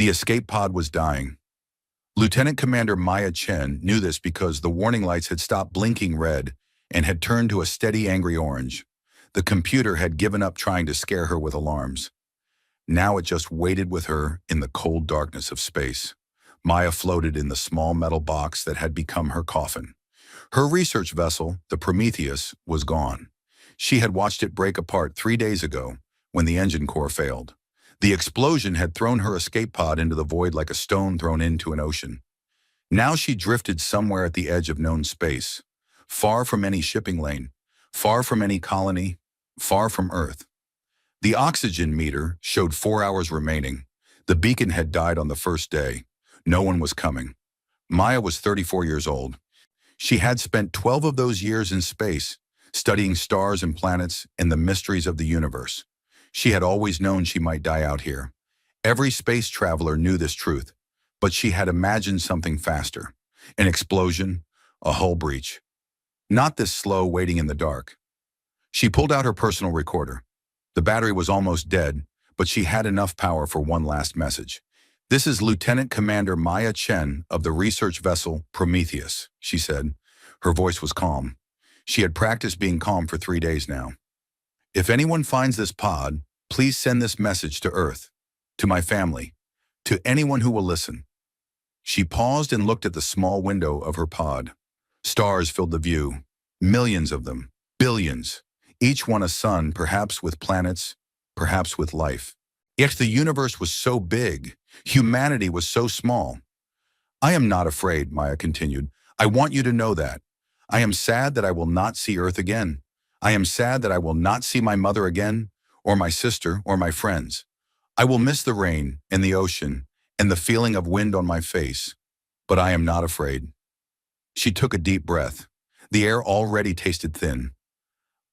The escape pod was dying. Lieutenant Commander Maya Chen knew this because the warning lights had stopped blinking red and had turned to a steady angry orange. The computer had given up trying to scare her with alarms. Now it just waited with her in the cold darkness of space. Maya floated in the small metal box that had become her coffin. Her research vessel, the Prometheus, was gone. She had watched it break apart 3 days ago when the engine core failed. The explosion had thrown her escape pod into the void like a stone thrown into an ocean. Now she drifted somewhere at the edge of known space, far from any shipping lane, far from any colony, far from Earth. The oxygen meter showed 4 hours remaining. The beacon had died on the first day. No one was coming. Maya was 34 years old. She had spent 12 of those years in space, studying stars and planets and the mysteries of the universe. She had always known she might die out here. Every space traveler knew this truth, but she had imagined something faster. An explosion, a hull breach. Not this slow waiting in the dark. She pulled out her personal recorder. The battery was almost dead, but she had enough power for one last message. "This is Lieutenant Commander Maya Chen of the research vessel Prometheus," she said. Her voice was calm. She had practiced being calm for 3 days now. "If anyone finds this pod, please send this message to Earth, to my family, to anyone who will listen." She paused and looked at the small window of her pod. Stars filled the view, millions of them, billions, each one a sun, perhaps with planets, perhaps with life. Yet the universe was so big, humanity was so small. "I am not afraid," Maya continued. "I want you to know that. I am sad that I will not see Earth again. I am sad that I will not see my mother again, or my sister, or my friends. I will miss the rain and the ocean and the feeling of wind on my face, but I am not afraid." She took a deep breath. The air already tasted thin.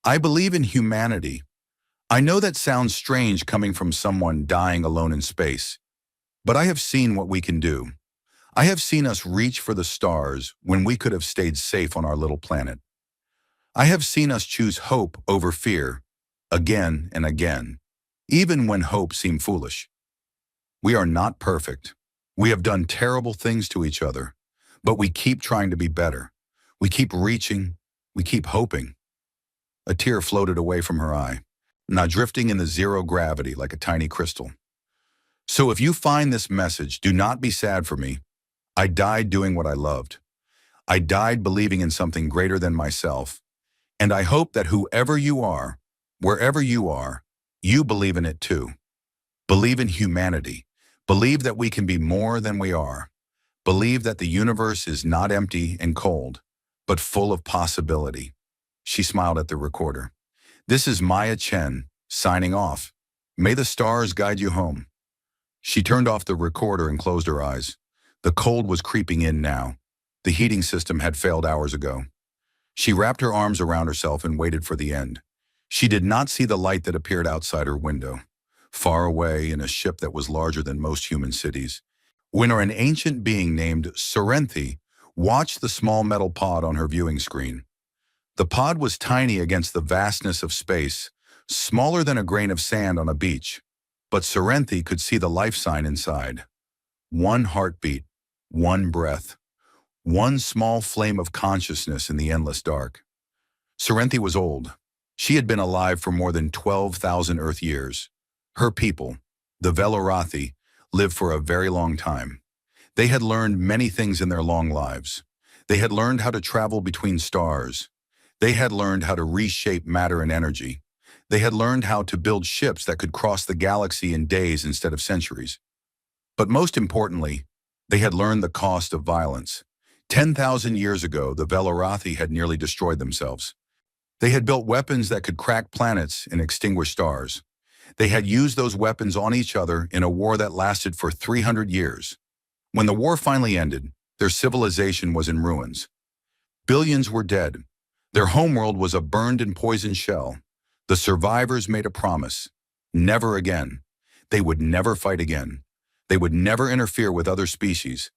"I believe in humanity. I know that sounds strange coming from someone dying alone in space, but I have seen what we can do. I have seen us reach for the stars when we could have stayed safe on our little planet. I have seen us choose hope over fear, again and again, even when hope seemed foolish. We are not perfect. We have done terrible things to each other, but we keep trying to be better. We keep reaching, we keep hoping." A tear floated away from her eye, now drifting in the zero gravity like a tiny crystal. "So if you find this message, do not be sad for me. I died doing what I loved. I died believing in something greater than myself. And I hope that whoever you are, wherever you are, you believe in it too. Believe in humanity. Believe that we can be more than we are. Believe that the universe is not empty and cold, but full of possibility." She smiled at the recorder. "This is Maya Chen, signing off. May the stars guide you home." She turned off the recorder and closed her eyes. The cold was creeping in now. The heating system had failed hours ago. She wrapped her arms around herself and waited for the end. She did not see the light that appeared outside her window, far away in a ship that was larger than most human cities. When an ancient being named Serenthi watched the small metal pod on her viewing screen. The pod was tiny against the vastness of space, smaller than a grain of sand on a beach, but Serenthi could see the life sign inside. One heartbeat, one breath, one small flame of consciousness in the endless dark. Serenthi was old. She had been alive for more than 12,000 Earth years. Her people, the Velorothi, lived for a very long time. They had learned many things in their long lives. They had learned how to travel between stars. They had learned how to reshape matter and energy. They had learned how to build ships that could cross the galaxy in days instead of centuries. But most importantly, they had learned the cost of violence. 10,000 years ago, the Velorothi had nearly destroyed themselves. They had built weapons that could crack planets and extinguish stars. They had used those weapons on each other in a war that lasted for 300 years. When the war finally ended, their civilization was in ruins. Billions were dead. Their homeworld was a burned and poisoned shell. The survivors made a promise. Never again. They would never fight again. They would never interfere with other species.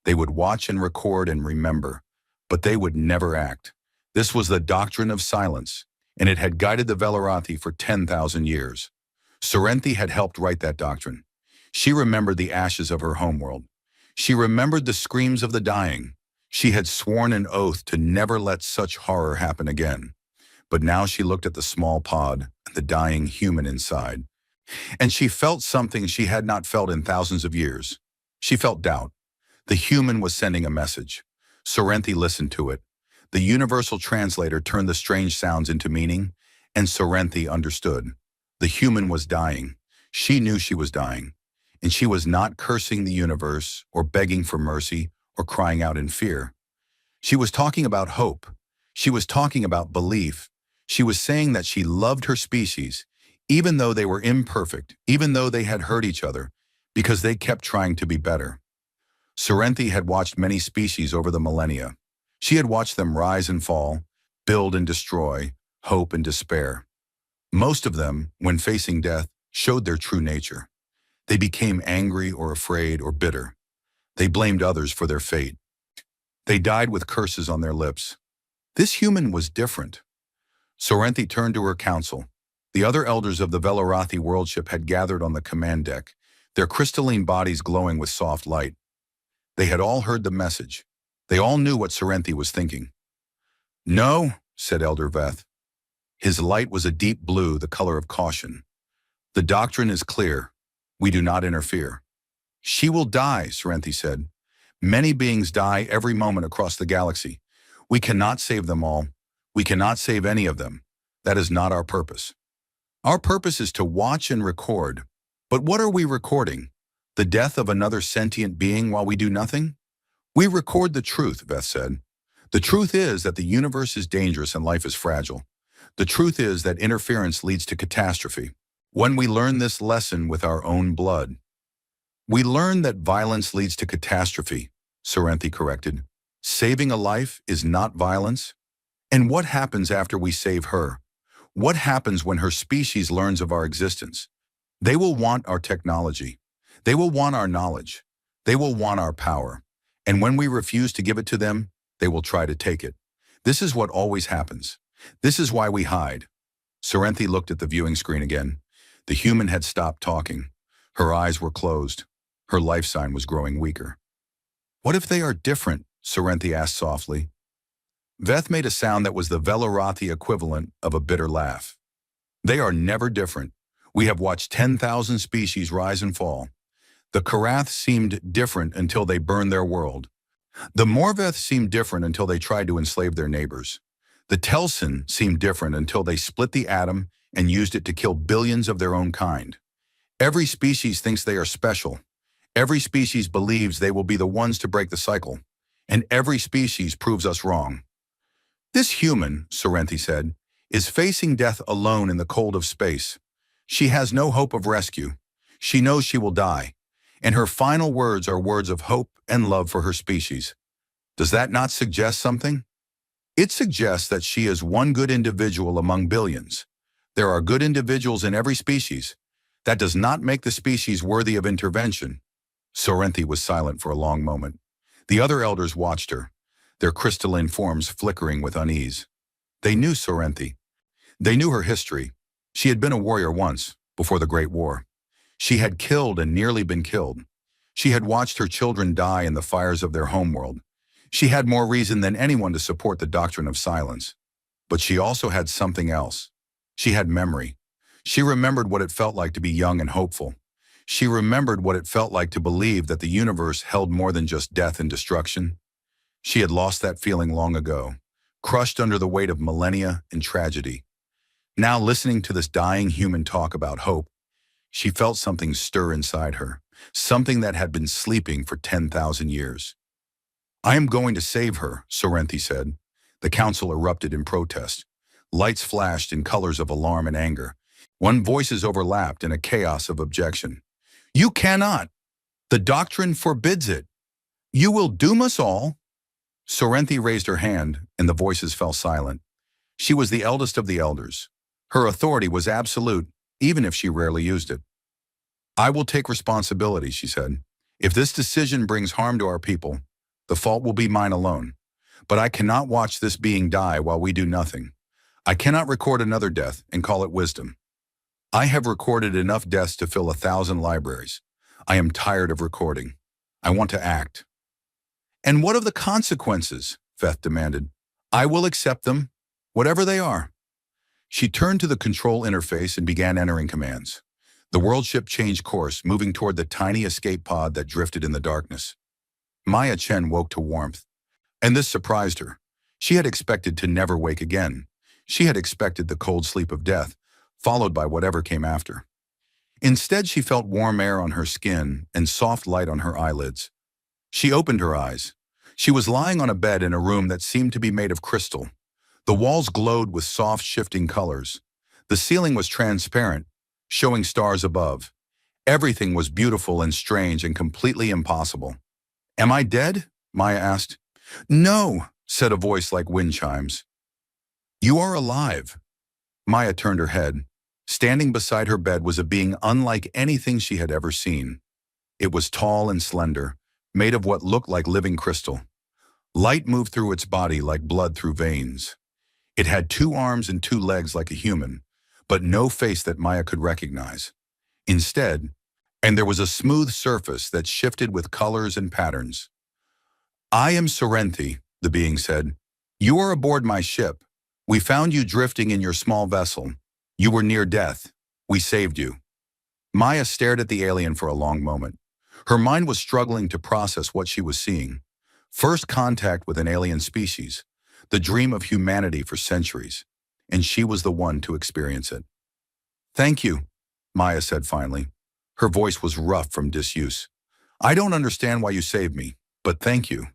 They would watch and record and remember, but they would never act. This was the doctrine of silence, and it had guided the Velorothi for 10,000 years. Serenthi had helped write that doctrine. She remembered the ashes of her homeworld. She remembered the screams of the dying. She had sworn an oath to never let such horror happen again. But now she looked at the small pod and the dying human inside. And she felt something she had not felt in thousands of years. She felt doubt. The human was sending a message. Sorrenti listened to it. The universal translator turned the strange sounds into meaning, and Sorrenti understood. The human was dying. She knew she was dying. And she was not cursing the universe or begging for mercy or crying out in fear. She was talking about hope. She was talking about belief. She was saying that she loved her species, even though they were imperfect, even though they had hurt each other, because they kept trying to be better. Sorrenti had watched many species over the millennia. She had watched them rise and fall, build and destroy, hope and despair. Most of them, when facing death, showed their true nature. They became angry or afraid or bitter. They blamed others for their fate. They died with curses on their lips. This human was different. Sorrenti turned to her council. The other elders of the Velorothi worldship had gathered on the command deck, their crystalline bodies glowing with soft light. They had all heard the message. They all knew what Sorrenti was thinking. "No," said Elder Veth. His light was a deep blue, the color of caution. "The doctrine is clear. We do not interfere." "She will die," Sorrenti said. "Many beings die every moment across the galaxy. We cannot save them all. We cannot save any of them. That is not our purpose. Our purpose is to watch and record. But what are we recording? The death of another sentient being while we do nothing? We record the truth," Veth said. "The truth is that the universe is dangerous and life is fragile. The truth is that interference leads to catastrophe. When we learn this lesson with our own blood, we learn that violence leads to catastrophe," Sorrenti corrected. "Saving a life is not violence. And what happens after we save her? What happens when her species learns of our existence? They will want our technology. They will want our knowledge. They will want our power. And when we refuse to give it to them, they will try to take it. This is what always happens. This is why we hide." Sorrenti looked at the viewing screen again. The human had stopped talking. Her eyes were closed. Her life sign was growing weaker. "What if they are different?" Sorrenti asked softly. Veth made a sound that was the Velorothi equivalent of a bitter laugh. "They are never different. We have watched 10,000 species rise and fall. The Karath seemed different until they burned their world. The Morveth seemed different until they tried to enslave their neighbors. The Telsin seemed different until they split the atom and used it to kill billions of their own kind. Every species thinks they are special. Every species believes they will be the ones to break the cycle. And every species proves us wrong. This human," Sorrenti said, "is facing death alone in the cold of space. She has no hope of rescue. She knows she will die. And her final words are words of hope and love for her species. Does that not suggest something? It suggests that she is one good individual among billions. There are good individuals in every species. That does not make the species worthy of intervention." Sorrenti was silent for a long moment. The other elders watched her, their crystalline forms flickering with unease. They knew Sorrenti. They knew her history. She had been a warrior once, before the Great War. She had killed and nearly been killed. She had watched her children die in the fires of their homeworld. She had more reason than anyone to support the doctrine of silence. But she also had something else. She had memory. She remembered what it felt like to be young and hopeful. She remembered what it felt like to believe that the universe held more than just death and destruction. She had lost that feeling long ago, crushed under the weight of millennia and tragedy. Now, listening to this dying human talk about hope, she felt something stir inside her, something that had been sleeping for 10,000 years. "I am going to save her," Sorrenti said. The council erupted in protest. Lights flashed in colors of alarm and anger. Voices overlapped in a chaos of objection. "You cannot! The doctrine forbids it! You will doom us all!" Sorrenti raised her hand, and the voices fell silent. She was the eldest of the elders. Her authority was absolute, even if she rarely used it. "I will take responsibility," she said. "If this decision brings harm to our people, the fault will be mine alone. But I cannot watch this being die while we do nothing. I cannot record another death and call it wisdom. I have recorded enough deaths to fill 1,000 libraries. I am tired of recording. I want to act. And what of the consequences? Feth demanded. I will accept them, whatever they are. She turned to the control interface and began entering commands. The world ship changed course, moving toward the tiny escape pod that drifted in the darkness. Maya Chen woke to warmth, and this surprised her. She had expected to never wake again. She had expected the cold sleep of death, followed by whatever came after. Instead, she felt warm air on her skin and soft light on her eyelids. She opened her eyes. She was lying on a bed in a room that seemed to be made of crystal. The walls glowed with soft, shifting colors. The ceiling was transparent, showing stars above. Everything was beautiful and strange and completely impossible. Am I dead? Maya asked. No, said a voice like wind chimes. You are alive. Maya turned her head. Standing beside her bed was a being unlike anything she had ever seen. It was tall and slender, made of what looked like living crystal. Light moved through its body like blood through veins. It had 2 arms and 2 legs like a human, but no face that Maya could recognize. Instead, and there was a smooth surface that shifted with colors and patterns. I am Serenthi, the being said. You are aboard my ship. We found you drifting in your small vessel. You were near death. We saved you. Maya stared at the alien for a long moment. Her mind was struggling to process what she was seeing. First contact with an alien species, the dream of humanity for centuries, and she was the one to experience it. Thank you, Maya said finally. Her voice was rough from disuse. I don't understand why you saved me, but thank you.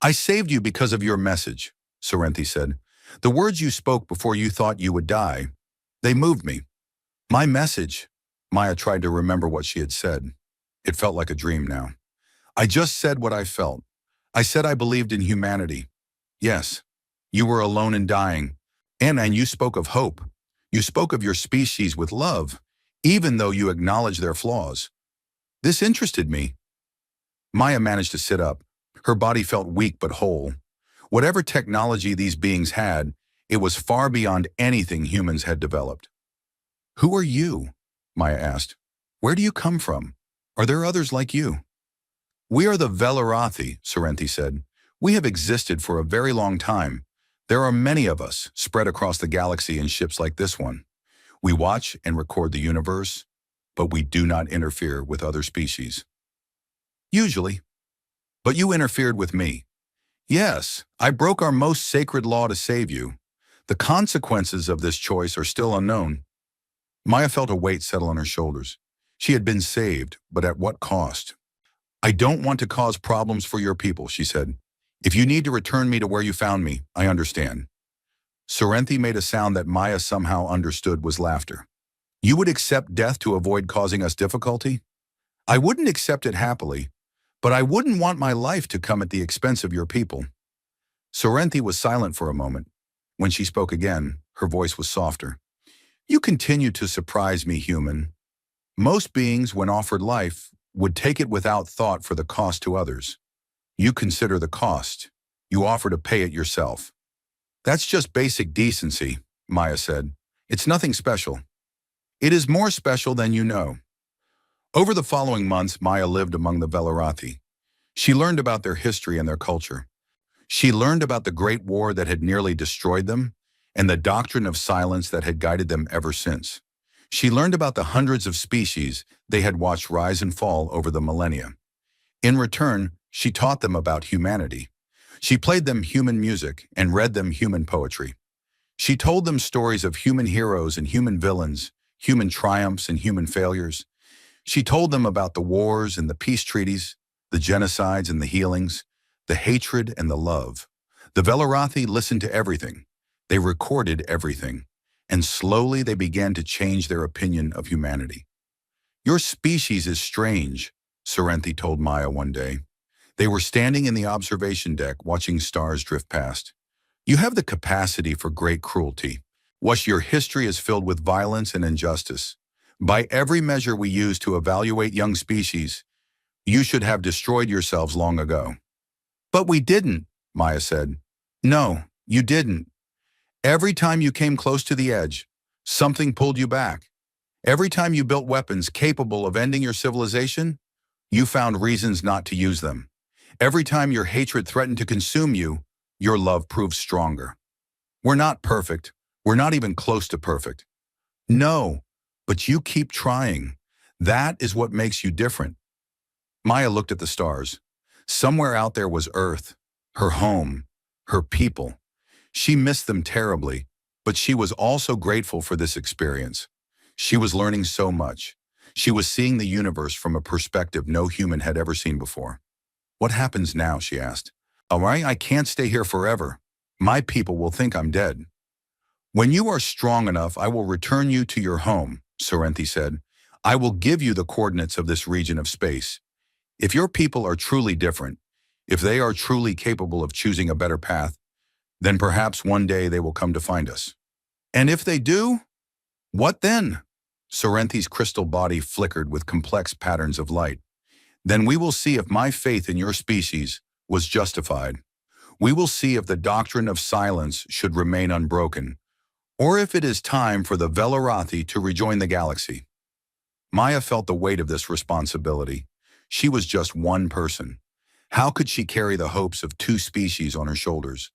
I saved you because of your message, Serenthi said. The words you spoke before you thought you would die, they moved me. My message. Maya tried to remember what she had said. It felt like a dream now. I just said what I felt. I said I believed in humanity. Yes, you were alone and dying. And you spoke of hope. You spoke of your species with love, even though you acknowledged their flaws. This interested me. Maya managed to sit up. Her body felt weak but whole. Whatever technology these beings had, it was far beyond anything humans had developed. Who are you? Maya asked. Where do you come from? Are there others like you? We are the Velarathi, Serenthi said. We have existed for a very long time. There are many of us spread across the galaxy in ships like this one. We watch and record the universe, but we do not interfere with other species. Usually. But you interfered with me. Yes, I broke our most sacred law to save you. The consequences of this choice are still unknown. Maya felt a weight settle on her shoulders. She had been saved, but at what cost? I don't want to cause problems for your people, she said. If you need to return me to where you found me, I understand. Serenthi made a sound that Maya somehow understood was laughter. You would accept death to avoid causing us difficulty? I wouldn't accept it happily, but I wouldn't want my life to come at the expense of your people. Serenthi was silent for a moment. When she spoke again, her voice was softer. You continue to surprise me, human. Most beings, when offered life, would take it without thought for the cost to others. You consider the cost. You offer to pay it yourself. That's just basic decency, Maya said. It's nothing special. It is more special than you know. Over the following months, Maya lived among the Velarathi. She learned about their history and their culture. She learned about the Great War that had nearly destroyed them and the doctrine of silence that had guided them ever since. She learned about the hundreds of species they had watched rise and fall over the millennia. In return, she taught them about humanity. She played them human music and read them human poetry. She told them stories of human heroes and human villains, human triumphs and human failures. She told them about the wars and the peace treaties, the genocides and the healings, the hatred and the love. The Velarathi listened to everything. They recorded everything. And slowly they began to change their opinion of humanity. Your species is strange, Serenthi told Maya one day. They were standing in the observation deck watching stars drift past. You have the capacity for great cruelty. Your history is filled with violence and injustice. By every measure we use to evaluate young species, you should have destroyed yourselves long ago. But we didn't, Maya said. No, you didn't. Every time you came close to the edge, something pulled you back. Every time you built weapons capable of ending your civilization, You found reasons not to use them. Every time your hatred threatened to consume you, your love proved stronger. We're not perfect. We're not even close to perfect. No, but you keep trying. That is what makes you different. Maya looked at the stars. Somewhere out there was Earth, her home, her people. She missed them terribly, but she was also grateful for this experience. She was learning so much. She was seeing the universe from a perspective no human had ever seen before. What happens now, she asked. All right, I can't stay here forever. My people will think I'm dead. When you are strong enough, I will return you to your home, Sorrenti said. I will give you the coordinates of this region of space. If your people are truly different, if they are truly capable of choosing a better path, then perhaps one day they will come to find us. And if they do, what then? Sorrenti's crystal body flickered with complex patterns of light. Then we will see if my faith in your species was justified. We will see if the doctrine of silence should remain unbroken, or if it is time for the Velarathi to rejoin the galaxy. Maya felt the weight of this responsibility. She was just one person. How could she carry the hopes of two species on her shoulders?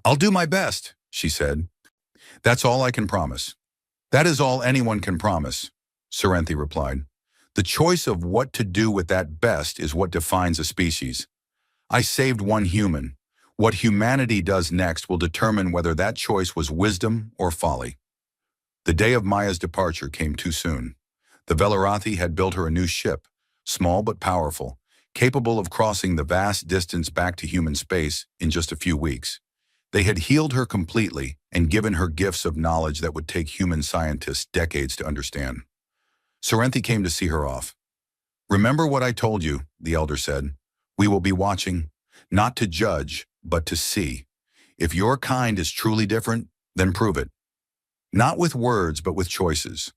I'll do my best, she said. That's all I can promise. That is all anyone can promise, Sorrenti replied. The choice of what to do with that best is what defines a species. I saved one human. What humanity does next will determine whether that choice was wisdom or folly. The day of Maya's departure came too soon. The Velarathi had built her a new ship, small but powerful, capable of crossing the vast distance back to human space in just a few weeks. They had healed her completely and given her gifts of knowledge that would take human scientists decades to understand. Sorrenti came to see her off. Remember what I told you, the elder said. We will be watching, not to judge, but to see. If your kind is truly different, then prove it. Not with words, but with choices.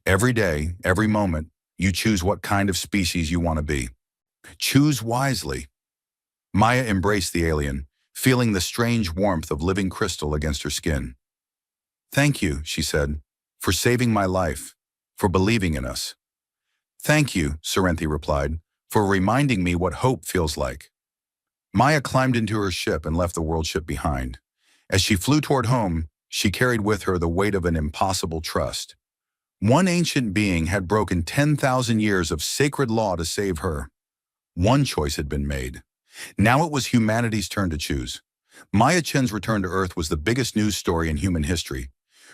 Every day, every moment, you choose what kind of species you want to be. Choose wisely. Maya embraced the alien, feeling the strange warmth of living crystal against her skin. Thank you, she said, for saving my life, for believing in us. Thank you, Sorrenti replied, for reminding me what hope feels like. Maya climbed into her ship and left the world ship behind. As she flew toward home, she carried with her the weight of an impossible trust. One ancient being had broken 10,000 years of sacred law to save her. One choice had been made. Now it was humanity's turn to choose. Maya Chen's return to Earth was the biggest news story in human history.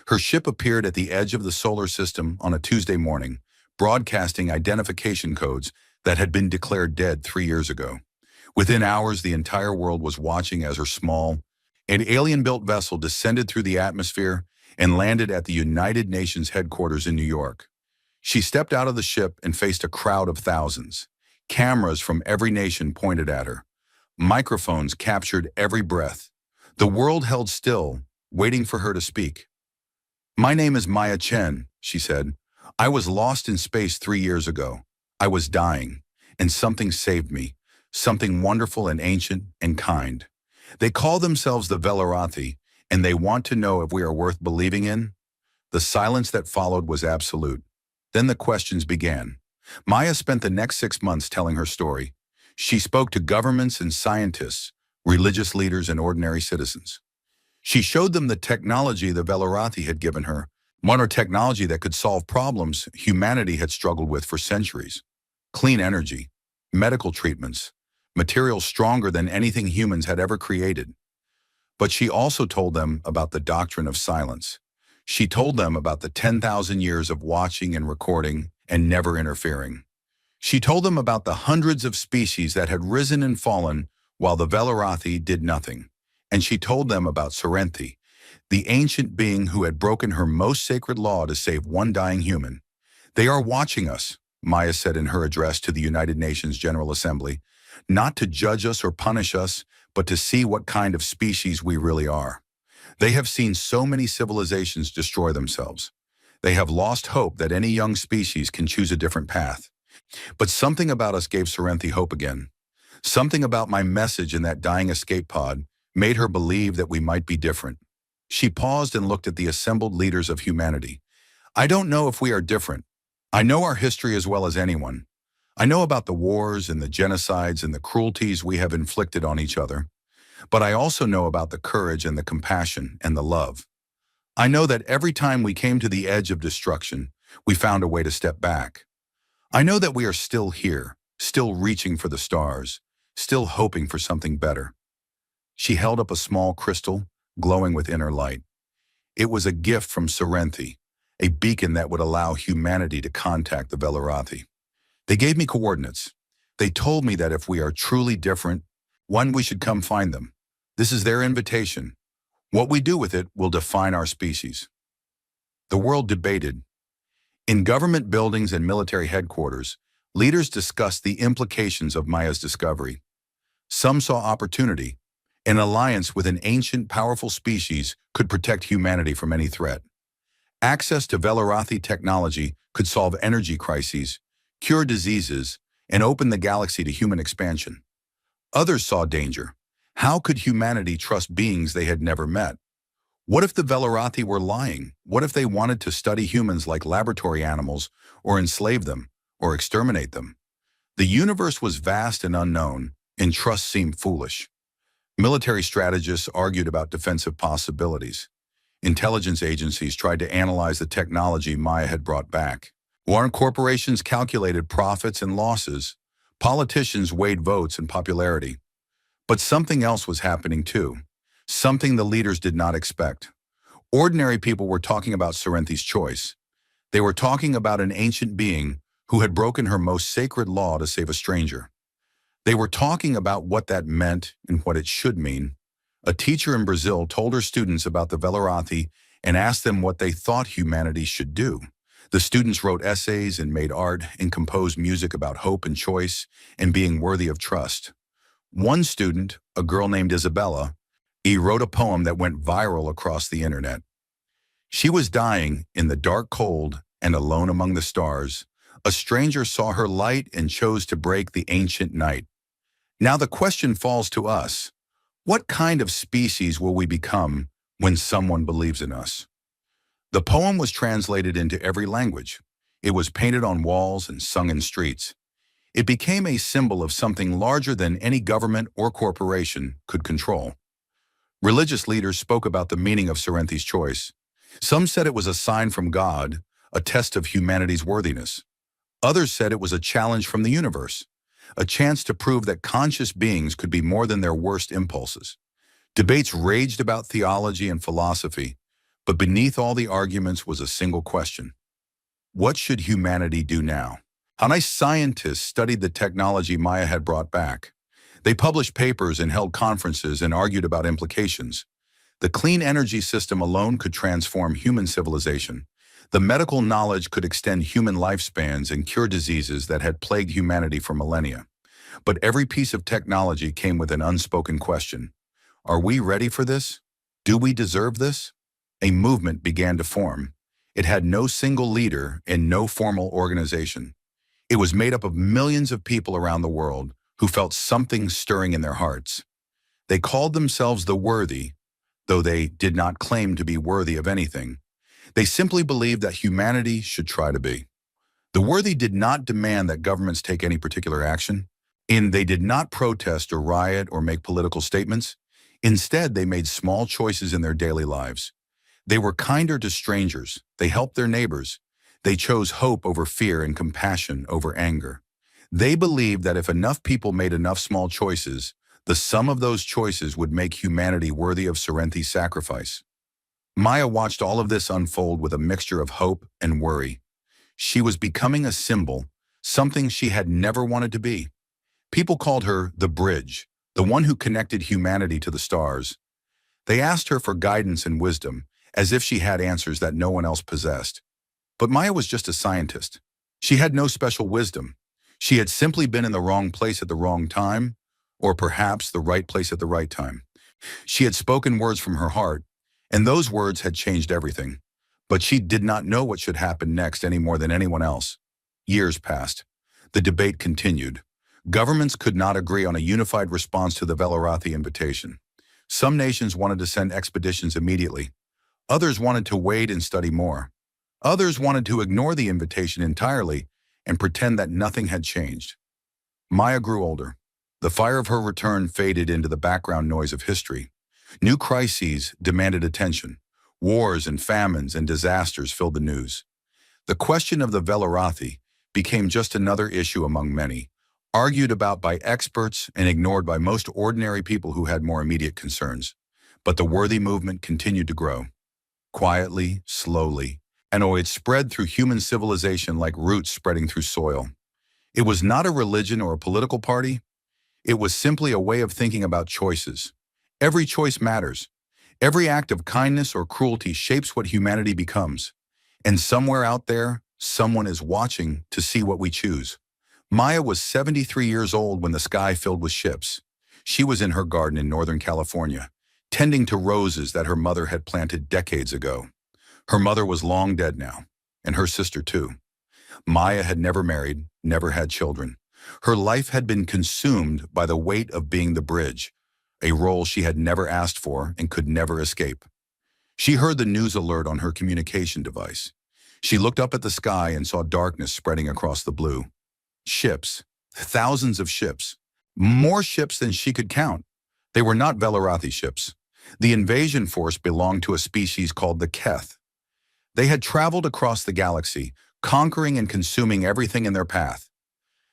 Her ship appeared at the edge of the solar system on a Tuesday morning, broadcasting identification codes that had been declared dead 3 years ago. Within hours, the entire world was watching as her small and alien-built vessel descended through the atmosphere and landed at the United Nations headquarters in New York. She stepped out of the ship and faced a crowd of thousands. Cameras from every nation pointed at her. Microphones captured every breath. The world held still, waiting for her to speak. My name is Maya Chen, she said. I was lost in space 3 years ago. I was dying, and something saved me, something wonderful and ancient and kind. They call themselves the Velarathi, and they want to know if we are worth believing in. The silence that followed was absolute. Then the questions began. Maya spent the next 6 months telling her story. She spoke to governments and scientists, religious leaders and ordinary citizens. She showed them the technology the Velarathi had given her, modern technology that could solve problems humanity had struggled with for centuries. Clean energy, medical treatments, materials stronger than anything humans had ever created. But she also told them about the doctrine of silence. She told them about the 10,000 years of watching and recording and never interfering. She told them about the hundreds of species that had risen and fallen while the Velarathi did nothing. And she told them about Sorrenti, the ancient being who had broken her most sacred law to save one dying human. They are watching us, Maya said in her address to the United Nations General Assembly, not to judge us or punish us, but to see what kind of species we really are. They have seen so many civilizations destroy themselves. They have lost hope that any young species can choose a different path. But something about us gave Sorrenti hope again. Something about my message in that dying escape pod made her believe that we might be different. She paused and looked at the assembled leaders of humanity. I don't know if we are different. I know our history as well as anyone. I know about the wars and the genocides and the cruelties we have inflicted on each other, but I also know about the courage and the compassion and the love. I know that every time we came to the edge of destruction, we found a way to step back. I know that we are still here, still reaching for the stars, still hoping for something better. She held up a small crystal, glowing with inner light. It was a gift from Serenthi, a beacon that would allow humanity to contact the Velarathi. They gave me coordinates. They told me that if we are truly different, one, we should come find them. This is their invitation. What we do with it will define our species. The world debated. In government buildings and military headquarters, leaders discussed the implications of Maya's discovery. Some saw opportunity. An alliance with an ancient, powerful species could protect humanity from any threat. Access to Velarathi technology could solve energy crises, cure diseases, and open the galaxy to human expansion. Others saw danger. How could humanity trust beings they had never met? What if the Velarathi were lying? What if they wanted to study humans like laboratory animals, or enslave them, or exterminate them? The universe was vast and unknown, and trust seemed foolish. Military strategists argued about defensive possibilities. Intelligence agencies tried to analyze the technology Maya had brought back. Warren corporations calculated profits and losses. Politicians weighed votes and popularity. But something else was happening too. Something the leaders did not expect. Ordinary people were talking about Serenthi's choice. They were talking about an ancient being who had broken her most sacred law to save a stranger. They were talking about what that meant and what it should mean. A teacher in Brazil told her students about the Velarathi and asked them what they thought humanity should do. The students wrote essays and made art and composed music about hope and choice and being worthy of trust. One student, a girl named Isabella, wrote a poem that went viral across the internet. She was dying in the dark cold and alone among the stars. A stranger saw her light and chose to break the ancient night. Now the question falls to us. What kind of species will we become when someone believes in us? The poem was translated into every language. It was painted on walls and sung in streets. It became a symbol of something larger than any government or corporation could control. Religious leaders spoke about the meaning of Serenthi's choice. Some said it was a sign from God, a test of humanity's worthiness. Others said it was a challenge from the universe, a chance to prove that conscious beings could be more than their worst impulses. Debates raged about theology and philosophy, but beneath all the arguments was a single question. What should humanity do now? How many scientists studied the technology Maya had brought back? They published papers and held conferences and argued about implications. The clean energy system alone could transform human civilization. The medical knowledge could extend human lifespans and cure diseases that had plagued humanity for millennia. But every piece of technology came with an unspoken question. Are we ready for this? Do we deserve this? A movement began to form. It had no single leader and no formal organization. It was made up of millions of people around the world who felt something stirring in their hearts. They called themselves the worthy, though they did not claim to be worthy of anything. They simply believed that humanity should try to be. The worthy did not demand that governments take any particular action. They did not protest or riot or make political statements. Instead, they made small choices in their daily lives. They were kinder to strangers. They helped their neighbors. They chose hope over fear and compassion over anger. They believed that if enough people made enough small choices, the sum of those choices would make humanity worthy of Serenthi's sacrifice. Maya watched all of this unfold with a mixture of hope and worry. She was becoming a symbol, something she had never wanted to be. People called her the bridge, the one who connected humanity to the stars. They asked her for guidance and wisdom, as if she had answers that no one else possessed. But Maya was just a scientist. She had no special wisdom. She had simply been in the wrong place at the wrong time, or perhaps the right place at the right time. She had spoken words from her heart, and those words had changed everything. But she did not know what should happen next any more than anyone else. Years passed. The debate continued. Governments could not agree on a unified response to the Velarathi invitation. Some nations wanted to send expeditions immediately. Others wanted to wait and study more. Others wanted to ignore the invitation entirely and pretend that nothing had changed. Maya grew older. The fire of her return faded into the background noise of history. New crises demanded attention. Wars and famines and disasters filled the news. The question of the Velarathi became just another issue among many, argued about by experts and ignored by most ordinary people who had more immediate concerns. But the worthy movement continued to grow. Quietly, slowly, and it spread through human civilization like roots spreading through soil. It was not a religion or a political party. It was simply a way of thinking about choices. Every choice matters. Every act of kindness or cruelty shapes what humanity becomes. And somewhere out there, someone is watching to see what we choose. Maya was 73 years old when the sky filled with ships. She was in her garden in Northern California, tending to roses that her mother had planted decades ago. Her mother was long dead now, and her sister too. Maya had never married, never had children. Her life had been consumed by the weight of being the bridge, a role she had never asked for and could never escape. She heard the news alert on her communication device. She looked up at the sky and saw darkness spreading across the blue. Ships, thousands of ships, more ships than she could count. They were not Velarathi ships. The invasion force belonged to a species called the Keth. They had traveled across the galaxy, conquering and consuming everything in their path.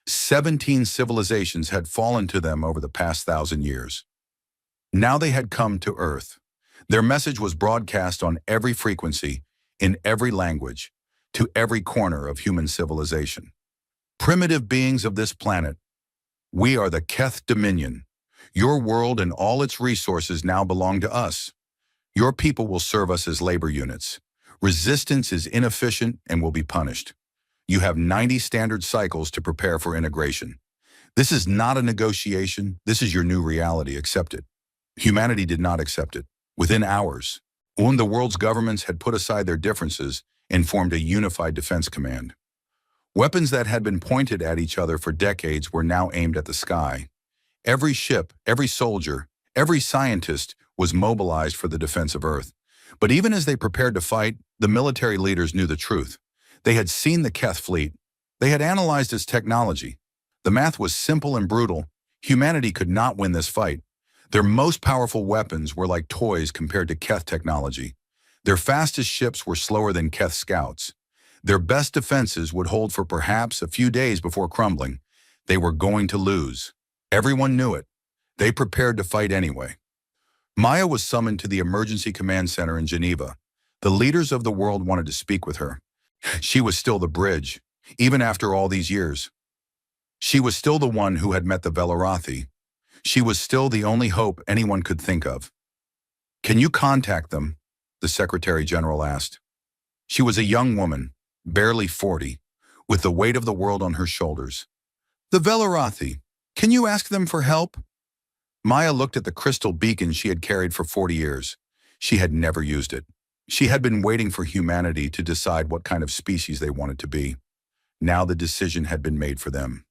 17 civilizations had fallen to them over the past 1,000 years. Now they had come to Earth. Their message was broadcast on every frequency, in every language, to every corner of human civilization. Primitive beings of this planet, we are the Keth Dominion. Your world and all its resources now belong to us. Your people will serve us as labor units. Resistance is inefficient and will be punished. You have 90 standard cycles to prepare for integration. This is not a negotiation. This is your new reality. Accept it. Humanity did not accept it. Within hours, when the world's governments had put aside their differences and formed a unified defense command. Weapons that had been pointed at each other for decades were now aimed at the sky. Every ship, every soldier, every scientist was mobilized for the defense of Earth. But even as they prepared to fight, the military leaders knew the truth. They had seen the Keth fleet. They had analyzed its technology. The math was simple and brutal. Humanity could not win this fight. Their most powerful weapons were like toys compared to Keth technology. Their fastest ships were slower than Keth scouts. Their best defenses would hold for perhaps a few days before crumbling. They were going to lose. Everyone knew it. They prepared to fight anyway. Maya was summoned to the Emergency Command Center in Geneva. The leaders of the world wanted to speak with her. She was still the bridge, even after all these years. She was still the one who had met the Velarathi. She was still the only hope anyone could think of. "Can you contact them?" the Secretary General asked. She was a young woman, barely 40, with the weight of the world on her shoulders. "The Velarathi, can you ask them for help?" Maya looked at the crystal beacon she had carried for 40 years. She had never used it. She had been waiting for humanity to decide what kind of species they wanted to be. Now the decision had been made for them.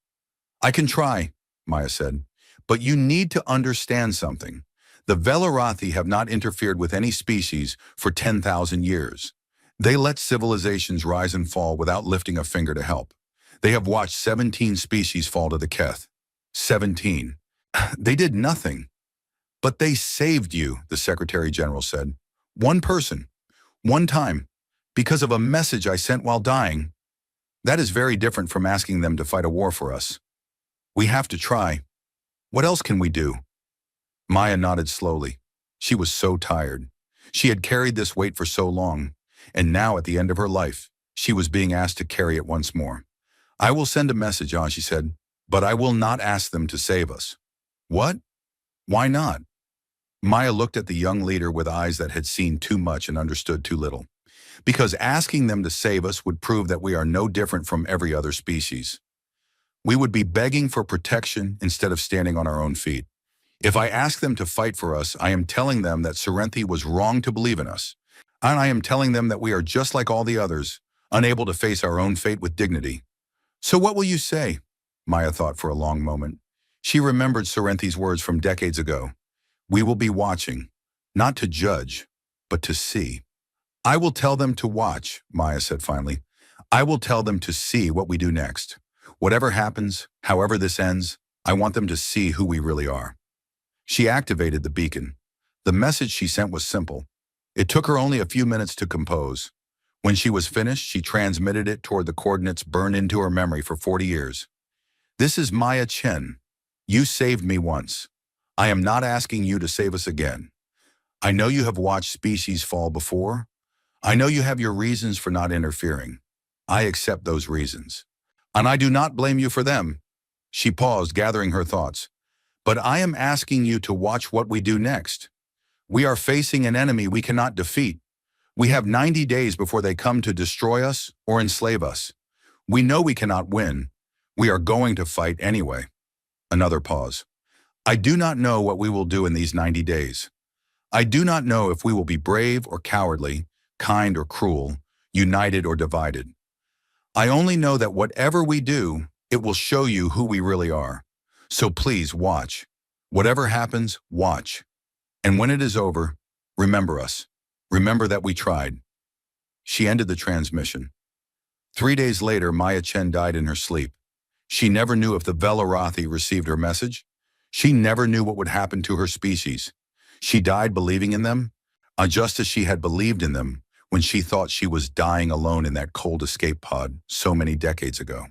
"I can try," Maya said, "but you need to understand something. The Velarathi have not interfered with any species for 10,000 years. They let civilizations rise and fall without lifting a finger to help. They have watched 17 species fall to the Keth. 17. They did nothing. But they saved you," the Secretary General said. "One person. One time. Because of a message I sent while dying. That is very different from asking them to fight a war for us. We have to try. What else can we do?" Maya nodded slowly. She was so tired. She had carried this weight for so long, and now at the end of her life, she was being asked to carry it once more. "I will send a message," she said, "but I will not ask them to save us." "What? Why not?" Maya looked at the young leader with eyes that had seen too much and understood too little. "Because asking them to save us would prove that we are no different from every other species. We would be begging for protection instead of standing on our own feet. If I ask them to fight for us, I am telling them that Serenthi was wrong to believe in us. And I am telling them that we are just like all the others, unable to face our own fate with dignity. So what will you say?" Maya thought for a long moment. She remembered Serenthi's words from decades ago. "We will be watching, not to judge, but to see." "I will tell them to watch," Maya said finally. I will tell them to see what we do next. Whatever happens, however this ends, I want them to see who we really are." She activated the beacon. The message she sent was simple. It took her only a few minutes to compose. When she was finished, she transmitted it toward the coordinates burned into her memory for 40 years. "This is Maya Chen. You saved me once. I am not asking you to save us again. I know you have watched species fall before. I know you have your reasons for not interfering. I accept those reasons. And I do not blame you for them." She paused, gathering her thoughts. "But I am asking you to watch what we do next. We are facing an enemy we cannot defeat. We have 90 days before they come to destroy us or enslave us. We know we cannot win. We are going to fight anyway." Another pause. "I do not know what we will do in these 90 days. I do not know if we will be brave or cowardly, kind or cruel, united or divided. I only know that whatever we do, it will show you who we really are. So please watch. Whatever happens, watch. And when it is over, remember us. Remember that we tried." She ended the transmission. 3 days later, Maya Chen died in her sleep. She never knew if the Velarathi received her message. She never knew what would happen to her species. She died believing in them, just as she had believed in them when she thought she was dying alone in that cold escape pod so many decades ago.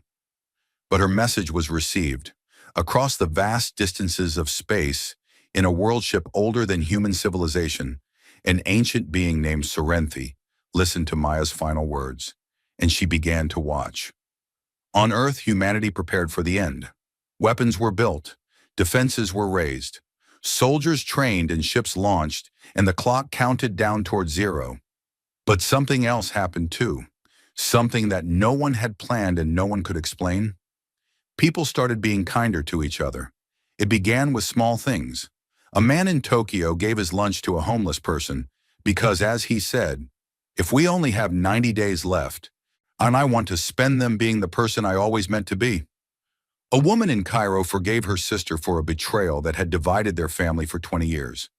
But her message was received. Across the vast distances of space, in a world ship older than human civilization, an ancient being named Serenthi listened to Maya's final words, and she began to watch. On Earth, humanity prepared for the end. Weapons were built, defenses were raised, soldiers trained and ships launched, and the clock counted down toward zero. But something else happened too, something that no one had planned and no one could explain. People started being kinder to each other. It began with small things. A man in Tokyo gave his lunch to a homeless person because, as he said, "If we only have 90 days left, and I want to spend them being the person I always meant to be." A woman in Cairo forgave her sister for a betrayal that had divided their family for 20 years.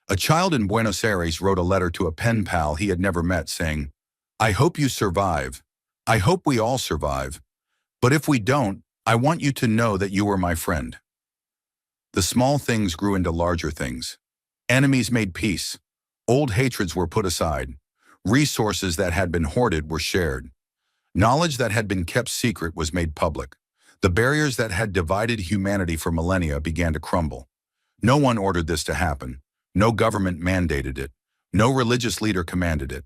A child in Buenos Aires wrote a letter to a pen pal he had never met saying, "I hope you survive. I hope we all survive. But if we don't, I want you to know that you were my friend." The small things grew into larger things. Enemies made peace. Old hatreds were put aside. Resources that had been hoarded were shared. Knowledge that had been kept secret was made public. The barriers that had divided humanity for millennia began to crumble. No one ordered this to happen. No government mandated it. No religious leader commanded it.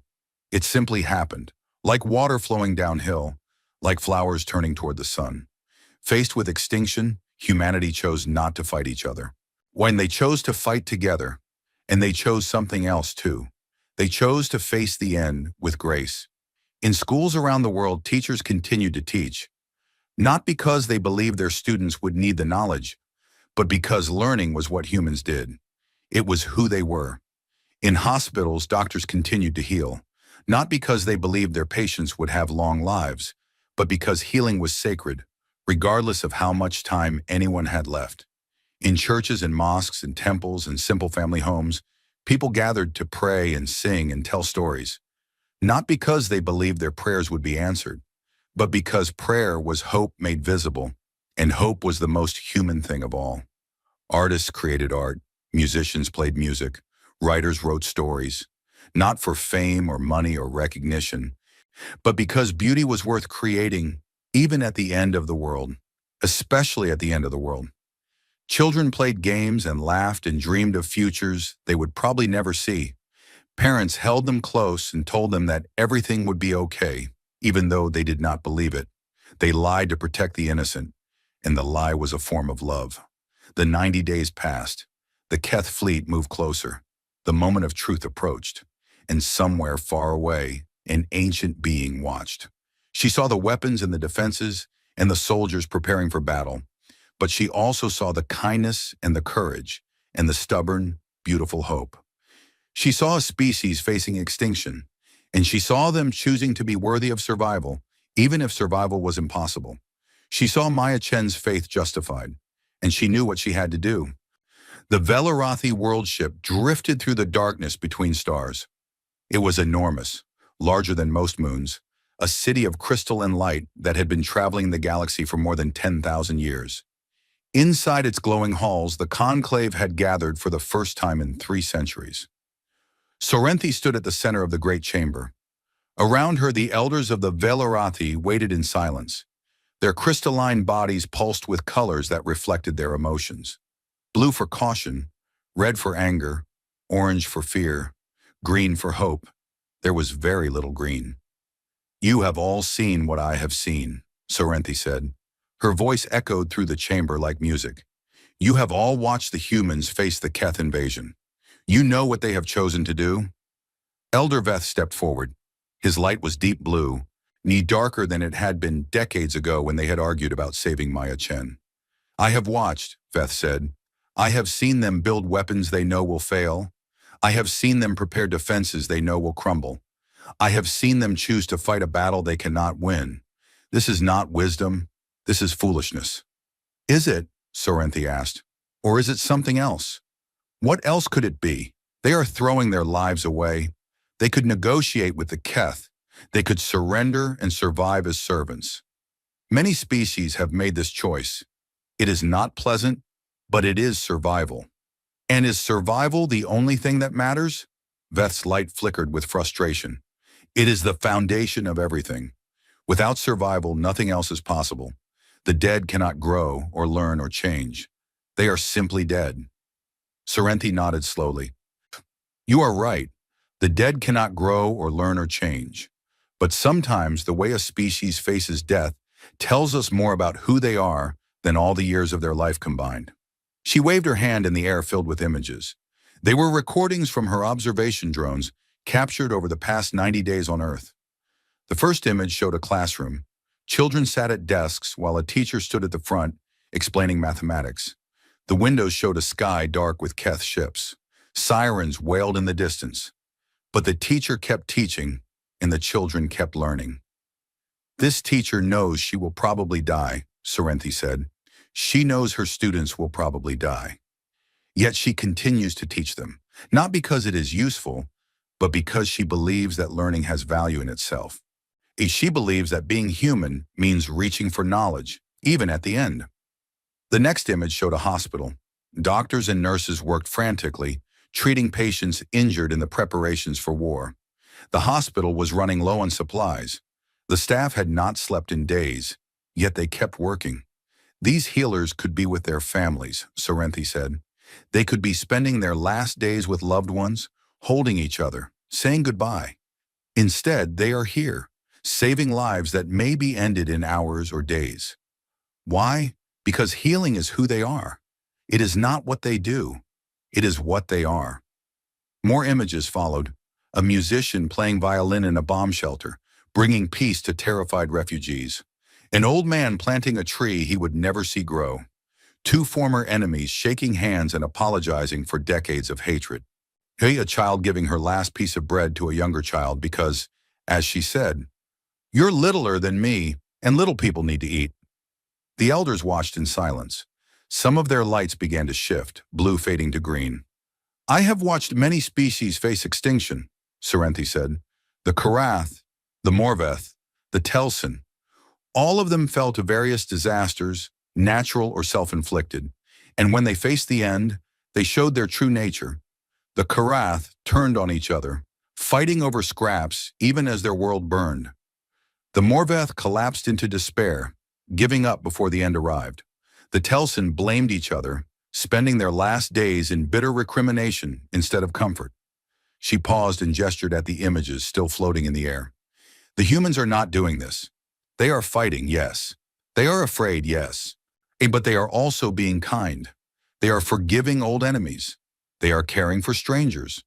It simply happened, like water flowing downhill, like flowers turning toward the sun. Faced with extinction, humanity chose not to fight each other. When they chose to fight together, and they chose something else too, they chose to face the end with grace. In schools around the world, teachers continued to teach, not because they believed their students would need the knowledge, but because learning was what humans did. It was who they were. In hospitals, doctors continued to heal, not because they believed their patients would have long lives, but because healing was sacred, regardless of how much time anyone had left. In churches and mosques and temples and simple family homes, people gathered to pray and sing and tell stories, not because they believed their prayers would be answered, but because prayer was hope made visible, and hope was the most human thing of all. Artists created art, musicians played music, writers wrote stories, not for fame or money or recognition, but because beauty was worth creating even at the end of the world, especially at the end of the world. Children played games and laughed and dreamed of futures they would probably never see. Parents held them close and told them that everything would be okay, even though they did not believe it. They lied to protect the innocent, and the lie was a form of love. The 90 days passed. The Keth fleet moved closer. The moment of truth approached, and somewhere far away, an ancient being watched. She saw the weapons and the defenses and the soldiers preparing for battle, but she also saw the kindness and the courage and the stubborn, beautiful hope. She saw a species facing extinction, and she saw them choosing to be worthy of survival, even if survival was impossible. She saw Maya Chen's faith justified, and she knew what she had to do. The Velarathi world ship drifted through the darkness between stars. It was enormous, larger than most moons, a city of crystal and light that had been traveling the galaxy for more than 10,000 years. Inside its glowing halls, the conclave had gathered for the first time in 3 centuries. Sorrenti stood at the center of the great chamber. Around her, the elders of the Velarathi waited in silence. Their crystalline bodies pulsed with colors that reflected their emotions. Blue for caution, red for anger, orange for fear, green for hope. There was very little green. "You have all seen what I have seen," Sorrenti said. Her voice echoed through the chamber like music. "You have all watched the humans face the Keth invasion. You know what they have chosen to do?" Elder Veth stepped forward. His light was deep blue, knee darker than it had been decades ago when they had argued about saving Maya Chen. "I have watched," Veth said. "I have seen them build weapons they know will fail. I have seen them prepare defenses they know will crumble. I have seen them choose to fight a battle they cannot win. This is not wisdom. This is foolishness." "Is it?" Sorrenti asked. "Or is it something else? What else could it be? They are throwing their lives away. They could negotiate with the Keth. They could surrender and survive as servants. Many species have made this choice. It is not pleasant, but it is survival. And is survival the only thing that matters?" Veth's light flickered with frustration. "It is the foundation of everything. Without survival, nothing else is possible. The dead cannot grow or learn or change. They are simply dead." Sorrenti nodded slowly. "You are right. The dead cannot grow or learn or change. But sometimes the way a species faces death tells us more about who they are than all the years of their life combined." She waved her hand in the air filled with images. They were recordings from her observation drones captured over the past 90 days on Earth. The first image showed a classroom. Children sat at desks while a teacher stood at the front, explaining mathematics. The windows showed a sky dark with Keth ships. Sirens wailed in the distance. But the teacher kept teaching, and the children kept learning. "This teacher knows she will probably die," Sorrenti said. "She knows her students will probably die. Yet she continues to teach them, not because it is useful, but because she believes that learning has value in itself. She believes that being human means reaching for knowledge, even at the end." The next image showed a hospital. Doctors and nurses worked frantically, treating patients injured in the preparations for war. The hospital was running low on supplies. The staff had not slept in days, yet they kept working. "These healers could be with their families," Sorrenti said. "They could be spending their last days with loved ones, holding each other, saying goodbye. Instead, they are here, saving lives that may be ended in hours or days. Why? Because healing is who they are. It is not what they do. It is what they are." More images followed. A musician playing violin in a bomb shelter, bringing peace to terrified refugees. An old man planting a tree he would never see grow. Two former enemies shaking hands and apologizing for decades of hatred. A child giving her last piece of bread to a younger child because, as she said, "You're littler than me, and little people need to eat." The elders watched in silence. Some of their lights began to shift, blue fading to green. "I have watched many species face extinction," Sorrenti said. "The Karath, the Morveth, the Telsin. All of them fell to various disasters, natural or self-inflicted, and when they faced the end, they showed their true nature. The Karath turned on each other, fighting over scraps even as their world burned. The Morveth collapsed into despair, giving up before the end arrived. The Telsin blamed each other, spending their last days in bitter recrimination instead of comfort." She paused and gestured at the images still floating in the air. "The humans are not doing this. They are fighting, yes. They are afraid, yes. But they are also being kind. They are forgiving old enemies. They are caring for strangers.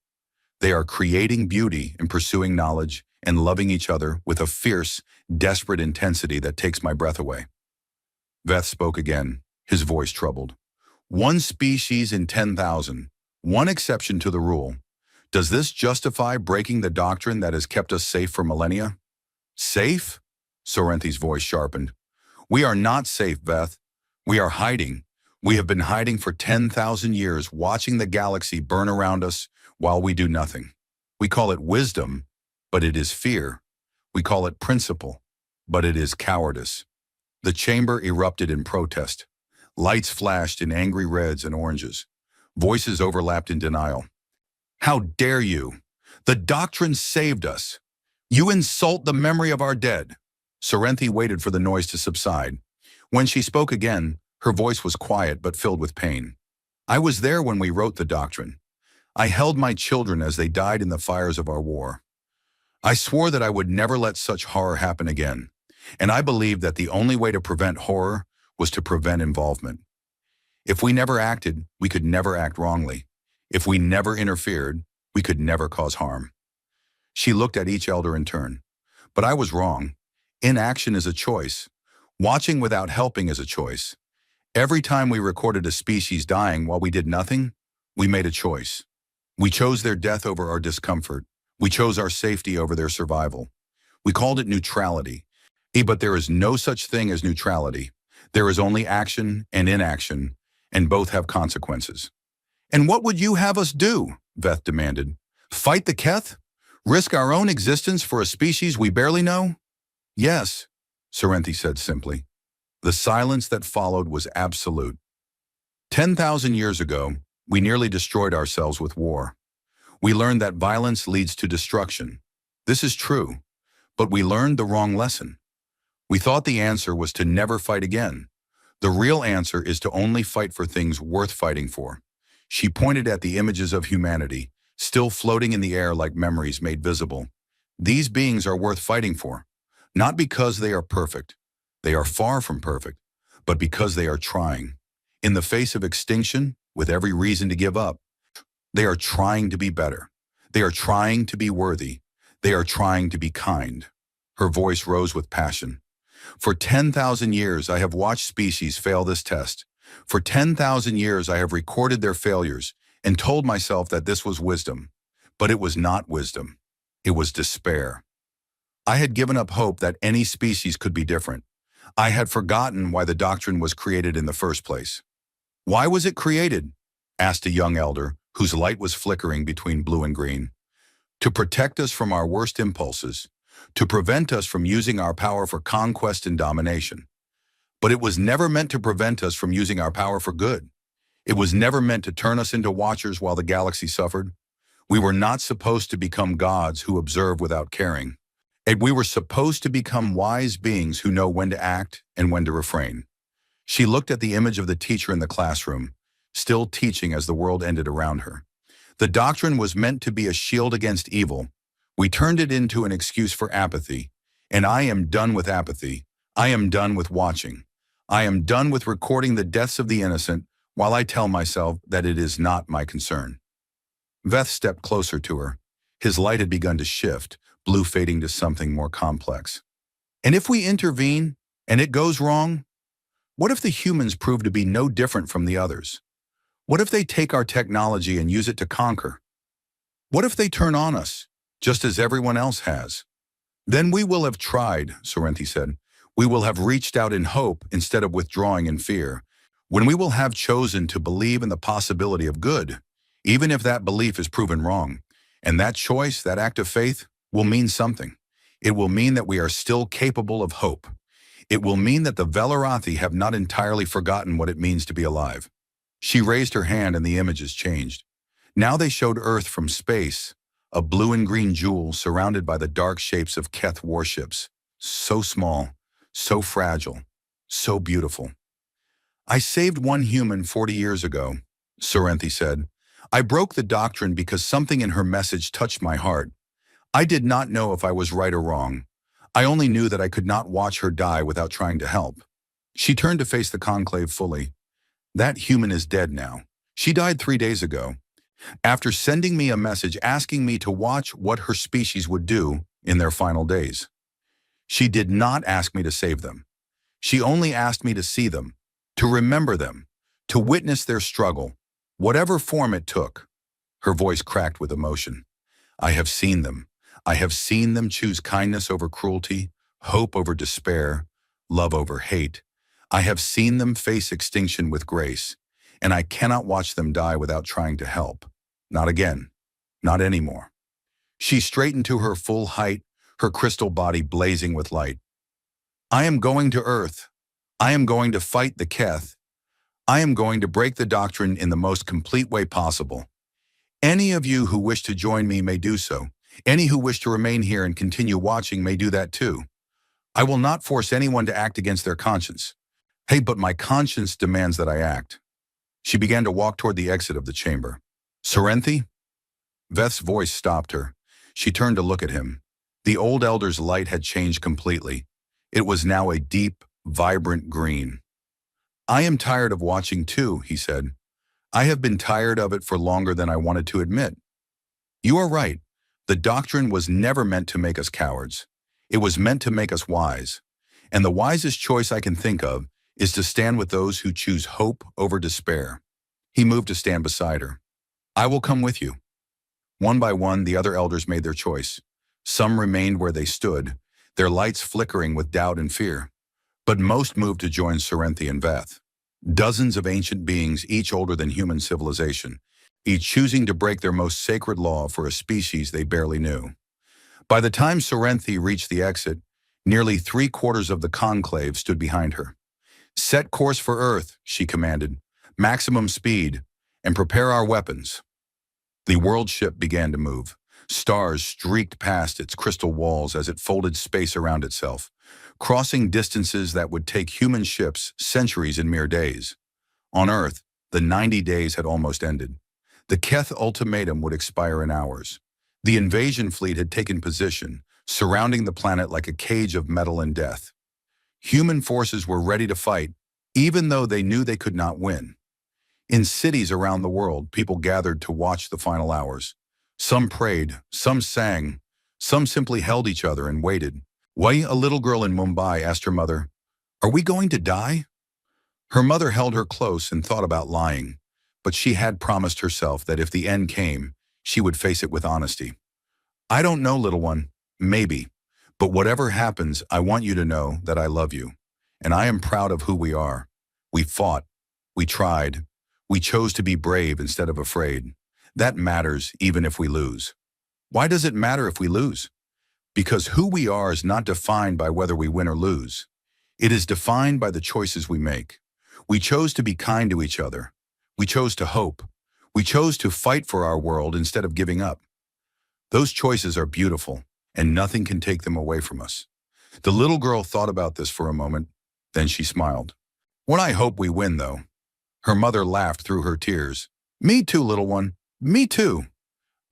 They are creating beauty and pursuing knowledge and loving each other with a fierce, desperate intensity that takes my breath away." Veth spoke again, his voice troubled. "One species in 10,000, one exception to the rule. Does this justify breaking the doctrine that has kept us safe for millennia?" "Safe?" Sorrenti's voice sharpened. "We are not safe, Veth. We are hiding. We have been hiding for 10,000 years, watching the galaxy burn around us while we do nothing. We call it wisdom, but it is fear. We call it principle, but it is cowardice. The chamber erupted in protest. Lights flashed in angry reds and oranges. Voices overlapped in denial. How dare you? The doctrine saved us. You insult the memory of our dead. Serenthi waited for the noise to subside. When she spoke again, her voice was quiet but filled with pain. I was there when we wrote the doctrine. I held my children as they died in the fires of our war. I swore that I would never let such horror happen again, and I believed that the only way to prevent horror was to prevent involvement. If we never acted, we could never act wrongly. If we never interfered, we could never cause harm. She looked at each elder in turn. But I was wrong. Inaction is a choice. Watching without helping is a choice. Every time we recorded a species dying while we did nothing, we made a choice. We chose their death over our discomfort. We chose our safety over their survival. We called it neutrality. But there is no such thing as neutrality. There is only action and inaction, and both have consequences. And what would you have us do? Veth demanded. Fight the Keth? Risk our own existence for a species we barely know? Yes, Serenthi said simply. The silence that followed was absolute. 10,000 years ago, we nearly destroyed ourselves with war. We learned that violence leads to destruction. This is true, but we learned the wrong lesson. We thought the answer was to never fight again. The real answer is to only fight for things worth fighting for. She pointed at the images of humanity, still floating in the air like memories made visible. These beings are worth fighting for, not because they are perfect. They are far from perfect, but because they are trying. In the face of extinction, with every reason to give up, they are trying to be better. They are trying to be worthy. They are trying to be kind. Her voice rose with passion. For 10,000 years, I have watched species fail this test. For 10,000 years, I have recorded their failures and told myself that this was wisdom. But it was not wisdom. It was despair. I had given up hope that any species could be different. I had forgotten why the doctrine was created in the first place. Why was it created? Asked a young elder, whose light was flickering between blue and green. To protect us from our worst impulses, to prevent us from using our power for conquest and domination. But it was never meant to prevent us from using our power for good. It was never meant to turn us into watchers while the galaxy suffered. We were not supposed to become gods who observe without caring. And we were supposed to become wise beings who know when to act and when to refrain. She looked at the image of the teacher in the classroom, still teaching as the world ended around her. The doctrine was meant to be a shield against evil. We turned it into an excuse for apathy. And I am done with apathy. I am done with watching. I am done with recording the deaths of the innocent while I tell myself that it is not my concern. Veth stepped closer to her. His light had begun to shift, blue fading to something more complex. And if we intervene, and it goes wrong? What if the humans prove to be no different from the others? What if they take our technology and use it to conquer? What if they turn on us, just as everyone else has? Then we will have tried, Serenthi said. We will have reached out in hope instead of withdrawing in fear. When we will have chosen to believe in the possibility of good, even if that belief is proven wrong. And that choice, that act of faith, will mean something. It will mean that we are still capable of hope. It will mean that the Velarathi have not entirely forgotten what it means to be alive. She raised her hand and the images changed. Now they showed Earth from space, a blue and green jewel surrounded by the dark shapes of Keth warships. So small, so fragile, so beautiful. I saved one human 40 years ago, Serenthi said. I broke the doctrine because something in her message touched my heart. I did not know if I was right or wrong. I only knew that I could not watch her die without trying to help. She turned to face the conclave fully. That human is dead now. She died 3 days ago, after sending me a message asking me to watch what her species would do in their final days. She did not ask me to save them. She only asked me to see them, to remember them, to witness their struggle, whatever form it took. Her voice cracked with emotion. I have seen them. I have seen them choose kindness over cruelty, hope over despair, love over hate. I have seen them face extinction with grace, and I cannot watch them die without trying to help. Not again. Not anymore. She straightened to her full height, her crystal body blazing with light. I am going to Earth. I am going to fight the Keth. I am going to break the doctrine in the most complete way possible. Any of you who wish to join me may do so. Any who wish to remain here and continue watching may do that too. I will not force anyone to act against their conscience. Hey, but my conscience demands that I act. She began to walk toward the exit of the chamber. Serenthi? Veth's voice stopped her. She turned to look at him. The old elder's light had changed completely. It was now a deep, vibrant green. I am tired of watching too, he said. I have been tired of it for longer than I wanted to admit. You are right. The doctrine was never meant to make us cowards. It was meant to make us wise. And the wisest choice I can think of is to stand with those who choose hope over despair. He moved to stand beside her. I will come with you. One by one, the other elders made their choice. Some remained where they stood, their lights flickering with doubt and fear. But most moved to join Serenthi and Veth. Dozens of ancient beings, each older than human civilization, each choosing to break their most sacred law for a species they barely knew. By the time Serenthi reached the exit, nearly 3/4 of the conclave stood behind her. Set course for Earth, she commanded. Maximum speed, and prepare our weapons. The world ship began to move. Stars streaked past its crystal walls as it folded space around itself, crossing distances that would take human ships centuries in mere days. On Earth, the 90 days had almost ended. The Keth ultimatum would expire in hours. The invasion fleet had taken position, surrounding the planet like a cage of metal and death. Human forces were ready to fight, even though they knew they could not win. In cities around the world, people gathered to watch the final hours. Some prayed, some sang, some simply held each other and waited. Wai, a little girl in Mumbai, asked her mother, "Are we going to die?" Her mother held her close and thought about lying, but she had promised herself that if the end came, she would face it with honesty. I don't know, little one, maybe, but whatever happens, I want you to know that I love you, and I am proud of who we are. We fought, we tried, we chose to be brave instead of afraid. That matters even if we lose. Why does it matter if we lose? Because who we are is not defined by whether we win or lose. It is defined by the choices we make. We chose to be kind to each other. We chose to hope. We chose to fight for our world instead of giving up. Those choices are beautiful, and nothing can take them away from us. The little girl thought about this for a moment, then she smiled. When I hope we win, though. Her mother laughed through her tears. Me too, little one. Me too.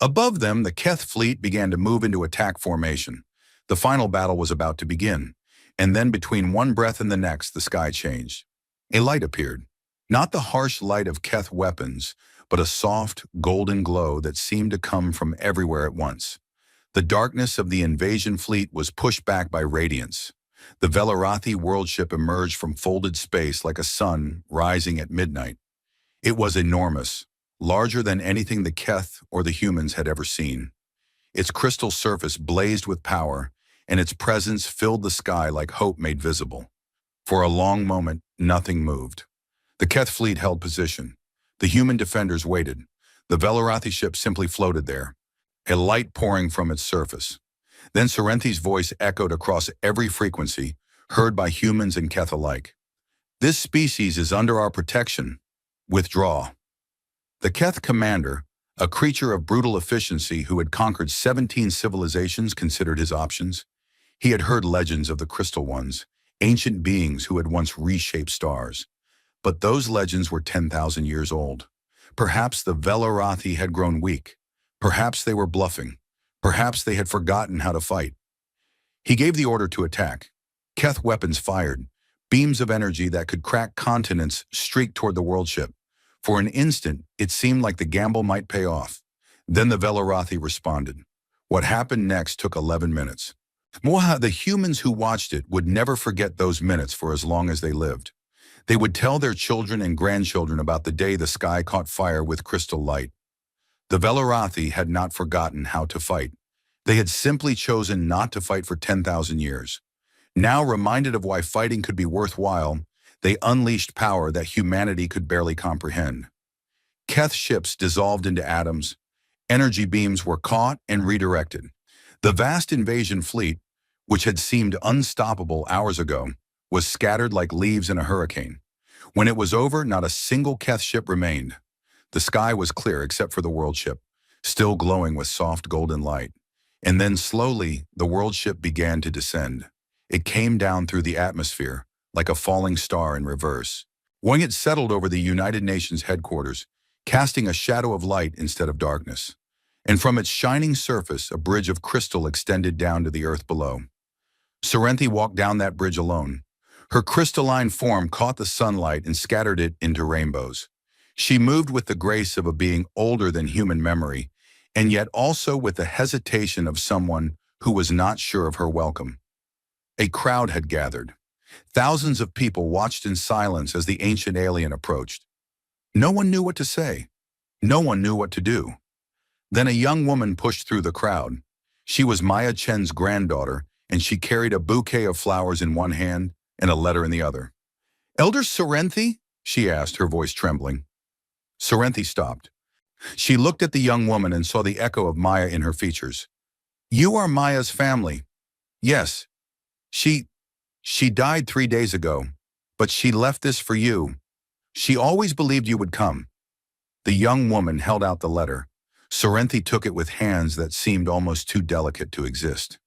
Above them, the Keth fleet began to move into attack formation. The final battle was about to begin, and then between one breath and the next, the sky changed. A light appeared. Not the harsh light of Keth weapons, but a soft, golden glow that seemed to come from everywhere at once. The darkness of the invasion fleet was pushed back by radiance. The Velarathi world ship emerged from folded space like a sun rising at midnight. It was enormous, larger than anything the Keth or the humans had ever seen. Its crystal surface blazed with power, and its presence filled the sky like hope made visible. For a long moment, nothing moved. The Keth fleet held position. The human defenders waited. The Velarathi ship simply floated there, a light pouring from its surface. Then Serenthi's voice echoed across every frequency, heard by humans and Keth alike. This species is under our protection. Withdraw. The Keth commander, a creature of brutal efficiency who had conquered 17 civilizations, considered his options. He had heard legends of the Crystal Ones, ancient beings who had once reshaped stars. But those legends were 10,000 years old. Perhaps the Velarathi had grown weak. Perhaps they were bluffing. Perhaps they had forgotten how to fight. He gave the order to attack. Keth weapons fired. Beams of energy that could crack continents streaked toward the world ship. For an instant, it seemed like the gamble might pay off. Then the Velarathi responded. What happened next took 11 minutes. Moha, the humans who watched it would never forget those minutes for as long as they lived. They would tell their children and grandchildren about the day the sky caught fire with crystal light. The Velarathi had not forgotten how to fight. They had simply chosen not to fight for 10,000 years. Now, reminded of why fighting could be worthwhile, they unleashed power that humanity could barely comprehend. Keth ships dissolved into atoms. Energy beams were caught and redirected. The vast invasion fleet, which had seemed unstoppable hours ago, was scattered like leaves in a hurricane. When it was over, not a single Keth ship remained. The sky was clear except for the world ship, still glowing with soft golden light. And then slowly, the world ship began to descend. It came down through the atmosphere, like a falling star in reverse. When it settled over the United Nations headquarters, casting a shadow of light instead of darkness. And from its shining surface, a bridge of crystal extended down to the earth below. Serenthi walked down that bridge alone. Her crystalline form caught the sunlight and scattered it into rainbows. She moved with the grace of a being older than human memory, and yet also with the hesitation of someone who was not sure of her welcome. A crowd had gathered. Thousands of people watched in silence as the ancient alien approached. No one knew what to say. No one knew what to do. Then a young woman pushed through the crowd. She was Maya Chen's granddaughter, and she carried a bouquet of flowers in one hand and a letter in the other. "Elder Serenthi?" she asked, her voice trembling. Serenthi stopped. She looked at the young woman and saw the echo of Maya in her features. "You are Maya's family." "Yes. She died 3 days ago, but she left this for you. She always believed you would come." The young woman held out the letter. Serenthi took it with hands that seemed almost too delicate to exist.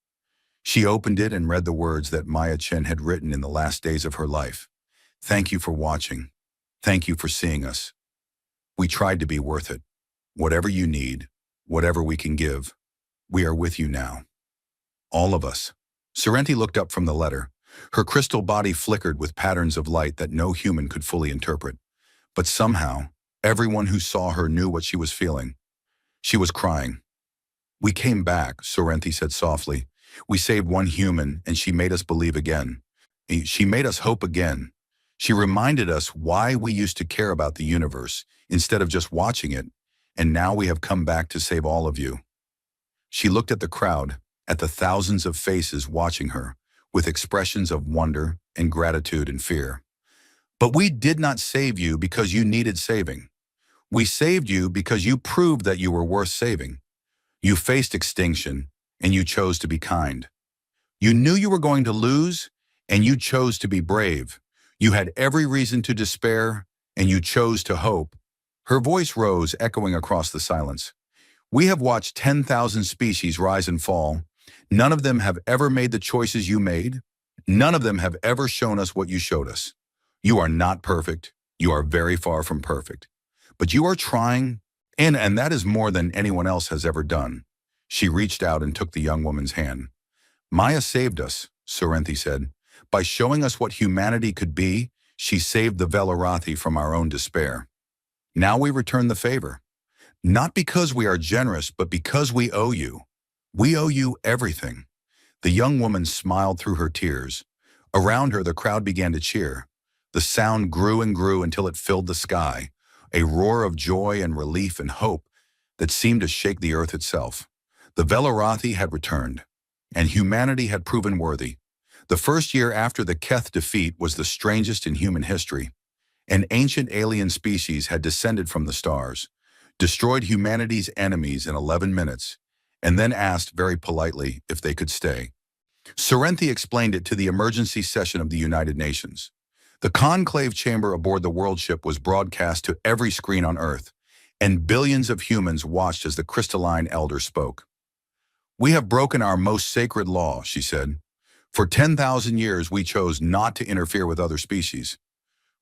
She opened it and read the words that Maya Chen had written in the last days of her life. "Thank you for watching. Thank you for seeing us. We tried to be worth it. Whatever you need, whatever we can give, we are with you now. All of us." Serenthi looked up from the letter. Her crystal body flickered with patterns of light that no human could fully interpret. But somehow, everyone who saw her knew what she was feeling. She was crying. "We came back," Serenthi said softly. "We saved one human, and she made us believe again. She made us hope again. She reminded us why we used to care about the universe, instead of just watching it, and now we have come back to save all of you." She looked at the crowd, at the thousands of faces watching her, with expressions of wonder and gratitude and fear. "But we did not save you because you needed saving. We saved you because you proved that you were worth saving. You faced extinction, and you chose to be kind. You knew you were going to lose, and you chose to be brave. You had every reason to despair, and you chose to hope." Her voice rose, echoing across the silence. "We have watched 10,000 species rise and fall. None of them have ever made the choices you made. None of them have ever shown us what you showed us. You are not perfect. You are very far from perfect. But you are trying, and that is more than anyone else has ever done." She reached out and took the young woman's hand. "Maya saved us," Serenthi said. "By showing us what humanity could be, she saved the Velarathi from our own despair. Now we return the favor. Not because we are generous, but because we owe you. We owe you everything." The young woman smiled through her tears. Around her, the crowd began to cheer. The sound grew and grew until it filled the sky, a roar of joy and relief and hope that seemed to shake the earth itself. The Velarathi had returned, and humanity had proven worthy. The first year after the Keth defeat was the strangest in human history. An ancient alien species had descended from the stars, destroyed humanity's enemies in 11 minutes, and then asked very politely if they could stay. Serenthi explained it to the emergency session of the United Nations. The conclave chamber aboard the world ship was broadcast to every screen on Earth, and billions of humans watched as the crystalline elder spoke. "We have broken our most sacred law," she said. "For 10,000 years we chose not to interfere with other species.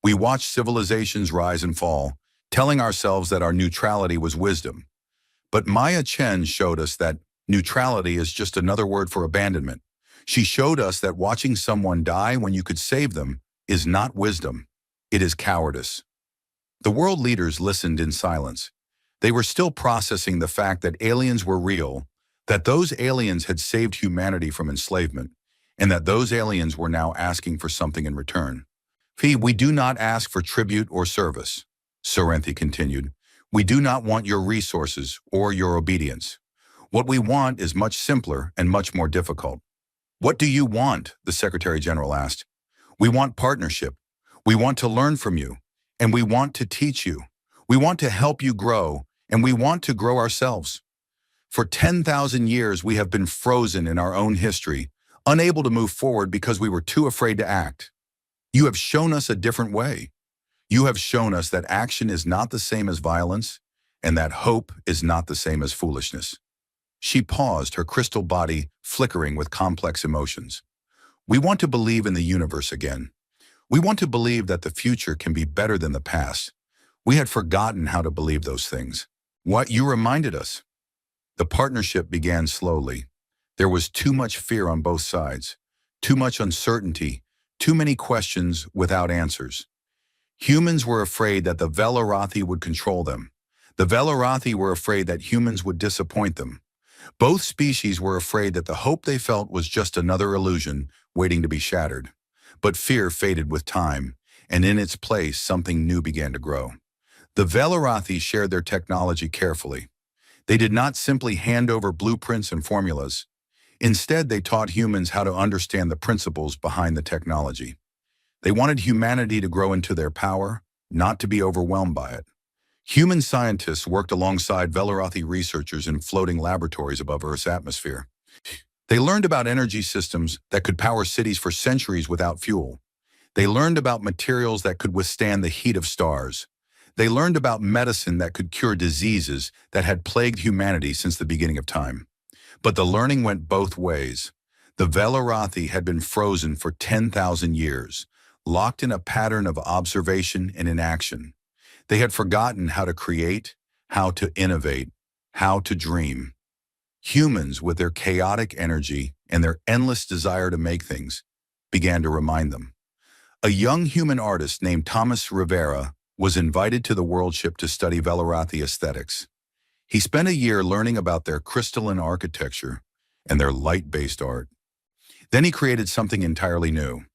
We watched civilizations rise and fall, telling ourselves that our neutrality was wisdom. But Maya Chen showed us that neutrality is just another word for abandonment. She showed us that watching someone die when you could save them is not wisdom. It is cowardice." The world leaders listened in silence. They were still processing the fact that aliens were real, that those aliens had saved humanity from enslavement, and that those aliens were now asking for something in return. "We do not ask for tribute or service," Serenthi continued. "We do not want your resources or your obedience. What we want is much simpler and much more difficult." "What do you want?" the Secretary General asked. "We want partnership. We want to learn from you, and we want to teach you. We want to help you grow, and we want to grow ourselves." For 10,000 years, we have been frozen in our own history, unable to move forward because we were too afraid to act. You have shown us a different way. You have shown us that action is not the same as violence, and that hope is not the same as foolishness. She paused, her crystal body flickering with complex emotions. We want to believe in the universe again. We want to believe that the future can be better than the past. We had forgotten how to believe those things. What you reminded us. The partnership began slowly. There was too much fear on both sides, too much uncertainty, too many questions without answers. Humans were afraid that the Velarathi would control them. The Velarathi were afraid that humans would disappoint them. Both species were afraid that the hope they felt was just another illusion waiting to be shattered. But fear faded with time, and in its place something new began to grow. The Velarathi shared their technology carefully. They did not simply hand over blueprints and formulas. Instead, they taught humans how to understand the principles behind the technology. They wanted humanity to grow into their power, not to be overwhelmed by it. Human scientists worked alongside Velarathi researchers in floating laboratories above Earth's atmosphere. They learned about energy systems that could power cities for centuries without fuel. They learned about materials that could withstand the heat of stars. They learned about medicine that could cure diseases that had plagued humanity since the beginning of time. But the learning went both ways. The Velarathi had been frozen for 10,000 years, locked in a pattern of observation and inaction. They had forgotten how to create, how to innovate, how to dream. Humans, with their chaotic energy and their endless desire to make things, began to remind them. A young human artist named Thomas Rivera was invited to the worldship to study Velarathi aesthetics. He spent a year learning about their crystalline architecture and their light-based art. Then he created something entirely new,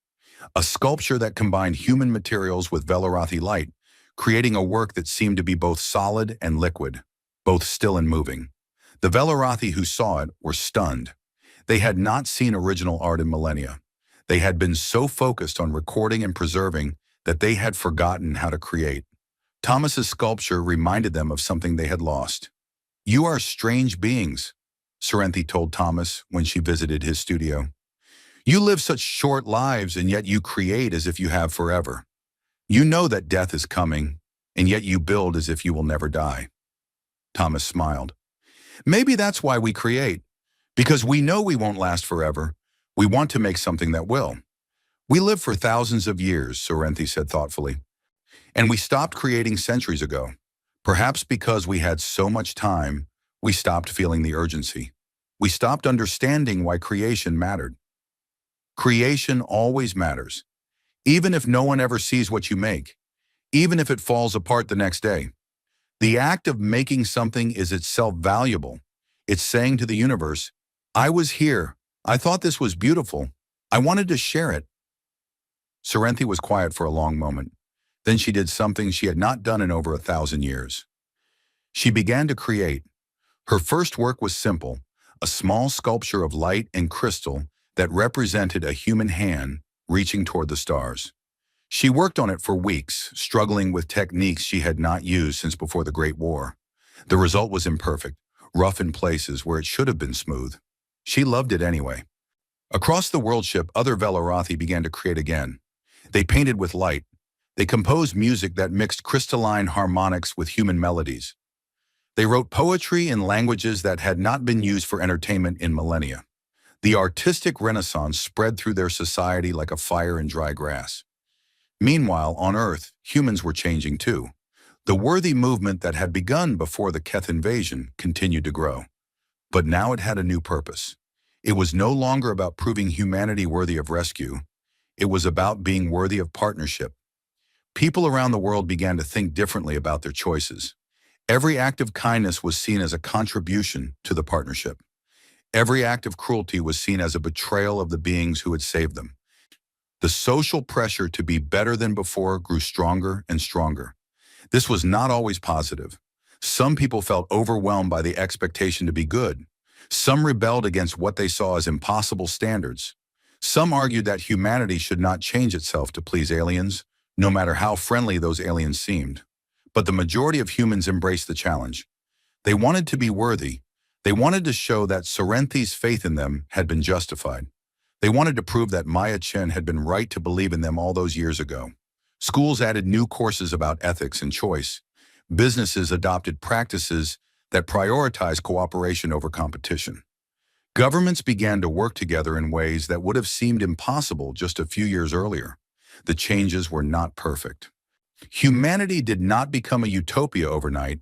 a sculpture that combined human materials with Velarathi light, creating a work that seemed to be both solid and liquid, both still and moving. The Velarathi who saw it were stunned. They had not seen original art in millennia. They had been so focused on recording and preserving that they had forgotten how to create. Thomas's sculpture reminded them of something they had lost. "You are strange beings," Saranthi told Thomas when she visited his studio. "You live such short lives, and yet you create as if you have forever. You know that death is coming, and yet you build as if you will never die." Thomas smiled. "Maybe that's why we create. Because we know we won't last forever. We want to make something that will. We live for thousands of years," Saranthi said thoughtfully. "And we stopped creating centuries ago. Perhaps because we had so much time, we stopped feeling the urgency. We stopped understanding why creation mattered. Creation always matters. Even if no one ever sees what you make, even if it falls apart the next day. The act of making something is itself valuable. It's saying to the universe, 'I was here. I thought this was beautiful. I wanted to share it.'" Saranthi was quiet for a long moment. Then she did something she had not done in over 1,000 years. She began to create. Her first work was simple, a small sculpture of light and crystal that represented a human hand reaching toward the stars. She worked on it for weeks, struggling with techniques she had not used since before the Great War. The result was imperfect, rough in places where it should have been smooth. She loved it anyway. Across the worldship, other Velarathi began to create again. They painted with light. They composed music that mixed crystalline harmonics with human melodies. They wrote poetry in languages that had not been used for entertainment in millennia. The artistic renaissance spread through their society like a fire in dry grass. Meanwhile, on Earth, humans were changing too. The worthy movement that had begun before the Keth invasion continued to grow. But now it had a new purpose. It was no longer about proving humanity worthy of rescue. It was about being worthy of partnership. People around the world began to think differently about their choices. Every act of kindness was seen as a contribution to the partnership. Every act of cruelty was seen as a betrayal of the beings who had saved them. The social pressure to be better than before grew stronger and stronger. This was not always positive. Some people felt overwhelmed by the expectation to be good. Some rebelled against what they saw as impossible standards. Some argued that humanity should not change itself to please aliens, no matter how friendly those aliens seemed. But the majority of humans embraced the challenge. They wanted to be worthy, They wanted to show that Sorrenthi's faith in them had been justified. They wanted to prove that Maya Chen had been right to believe in them all those years ago. Schools added new courses about ethics and choice. Businesses adopted practices that prioritize cooperation over competition. Governments began to work together in ways that would have seemed impossible just a few years earlier. The changes were not perfect. Humanity did not become a utopia overnight.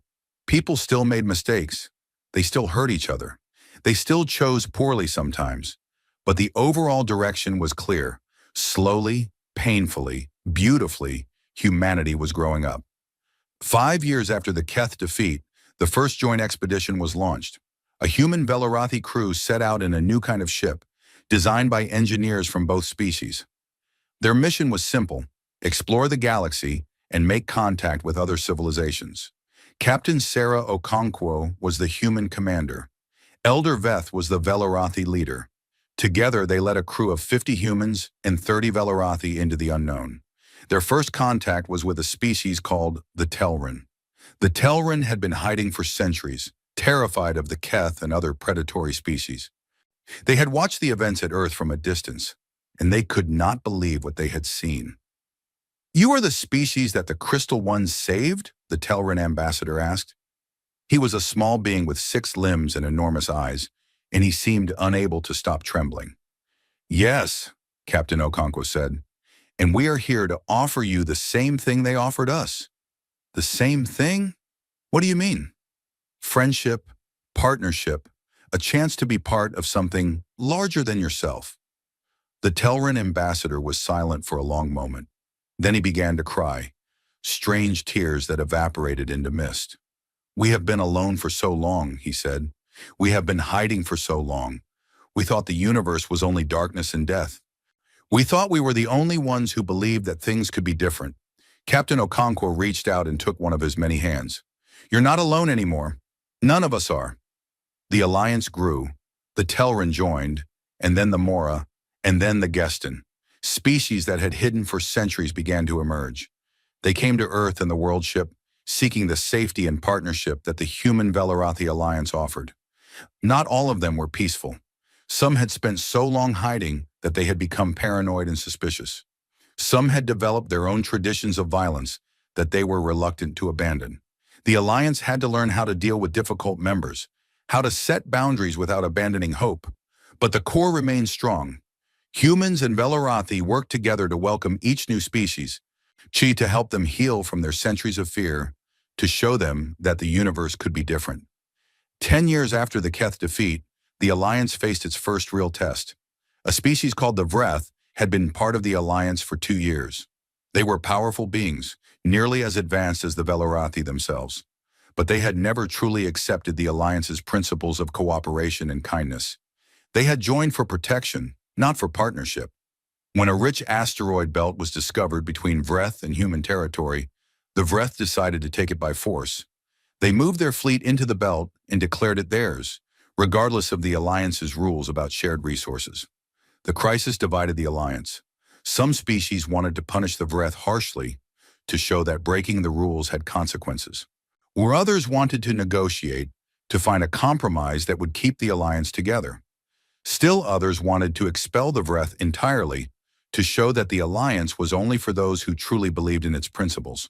People still made mistakes. They still hurt each other. They still chose poorly sometimes. But the overall direction was clear. Slowly, painfully, beautifully, humanity was growing up. 5 years after the Keth defeat, the first joint expedition was launched. A human Velarathi crew set out in a new kind of ship, designed by engineers from both species. Their mission was simple: explore the galaxy and make contact with other civilizations. Captain Sarah Okonkwo was the human commander. Elder Veth was the Velarathi leader. Together, they led a crew of 50 humans and 30 Velarathi into the unknown. Their first contact was with a species called the Telrin. The Telrin had been hiding for centuries, terrified of the Keth and other predatory species. They had watched the events at Earth from a distance, and they could not believe what they had seen. "You are the species that the Crystal Ones saved?" the Telrin ambassador asked. He was a small being with 6 limbs and enormous eyes, and he seemed unable to stop trembling. "Yes," Captain Okonkwo said, "and we are here to offer you the same thing they offered us." "The same thing? What do you mean?" "Friendship, partnership, a chance to be part of something larger than yourself." The Telrin ambassador was silent for a long moment. Then he began to cry, strange tears that evaporated into mist. "We have been alone for so long," he said. "We have been hiding for so long. We thought the universe was only darkness and death. We thought we were the only ones who believed that things could be different." Captain Okonkwo reached out and took one of his many hands. "You're not alone anymore. None of us are." The alliance grew. The Telrin joined, and then the Mora, and then the Geston. Species that had hidden for centuries began to emerge. They came to Earth in the world ship, seeking the safety and partnership that the human Velarathi alliance offered. Not all of them were peaceful. Some had spent so long hiding that they had become paranoid and suspicious. Some had developed their own traditions of violence that they were reluctant to abandon. The alliance had to learn how to deal with difficult members, how to set boundaries without abandoning hope. But the core remained strong. Humans and Velarathi worked together to welcome each new species, to help them heal from their centuries of fear, to show them that the universe could be different. 10 years after the Keth defeat, the alliance faced its first real test. A species called the Vreth had been part of the alliance for 2 years. They were powerful beings, nearly as advanced as the Velarathi themselves. But they had never truly accepted the alliance's principles of cooperation and kindness. They had joined for protection, not for partnership. When a rich asteroid belt was discovered between Vreth and human territory, the Vreth decided to take it by force. They moved their fleet into the belt and declared it theirs, regardless of the alliance's rules about shared resources. The crisis divided the alliance. Some species wanted to punish the Vreth harshly to show that breaking the rules had consequences, where others wanted to negotiate to find a compromise that would keep the alliance together. Still others wanted to expel the Vreth entirely to show that the alliance was only for those who truly believed in its principles.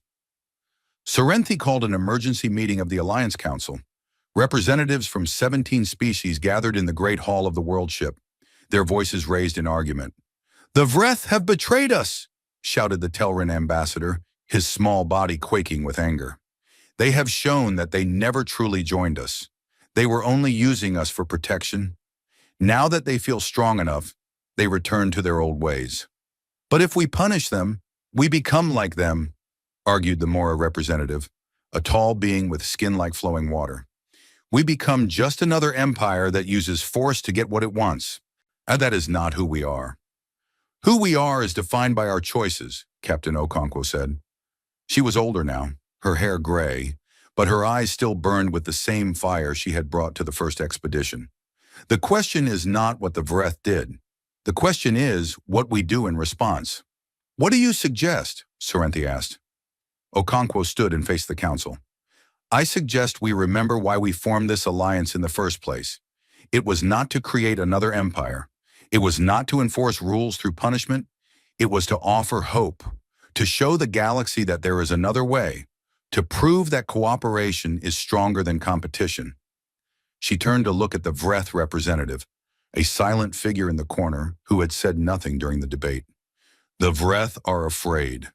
Sorrenthi called an emergency meeting of the Alliance Council. Representatives from 17 species gathered in the Great Hall of the World Ship, their voices raised in argument. "The Vreth have betrayed us," shouted the Telrin ambassador, his small body quaking with anger. "They have shown that they never truly joined us. They were only using us for protection. Now that they feel strong enough, they return to their old ways." "But if we punish them, we become like them," argued the Mora representative, a tall being with skin like flowing water. "We become just another empire that uses force to get what it wants. And that is not who we are." "Who we are is defined by our choices," Captain Okonkwo said. She was older now, her hair gray, but her eyes still burned with the same fire she had brought to the first expedition. "The question is not what the Vreth did. The question is what we do in response." "What do you suggest?" Sorrenthi asked. Okonkwo stood and faced the council. I suggest we remember why we formed this alliance in the first place. It was not to create another empire. It was not to enforce rules through punishment. It was to offer hope, to show the galaxy that there is another way, to prove that cooperation is stronger than competition. She turned to look at the Vreth representative, a silent figure in the corner who had said nothing during the debate. The Vreth are afraid.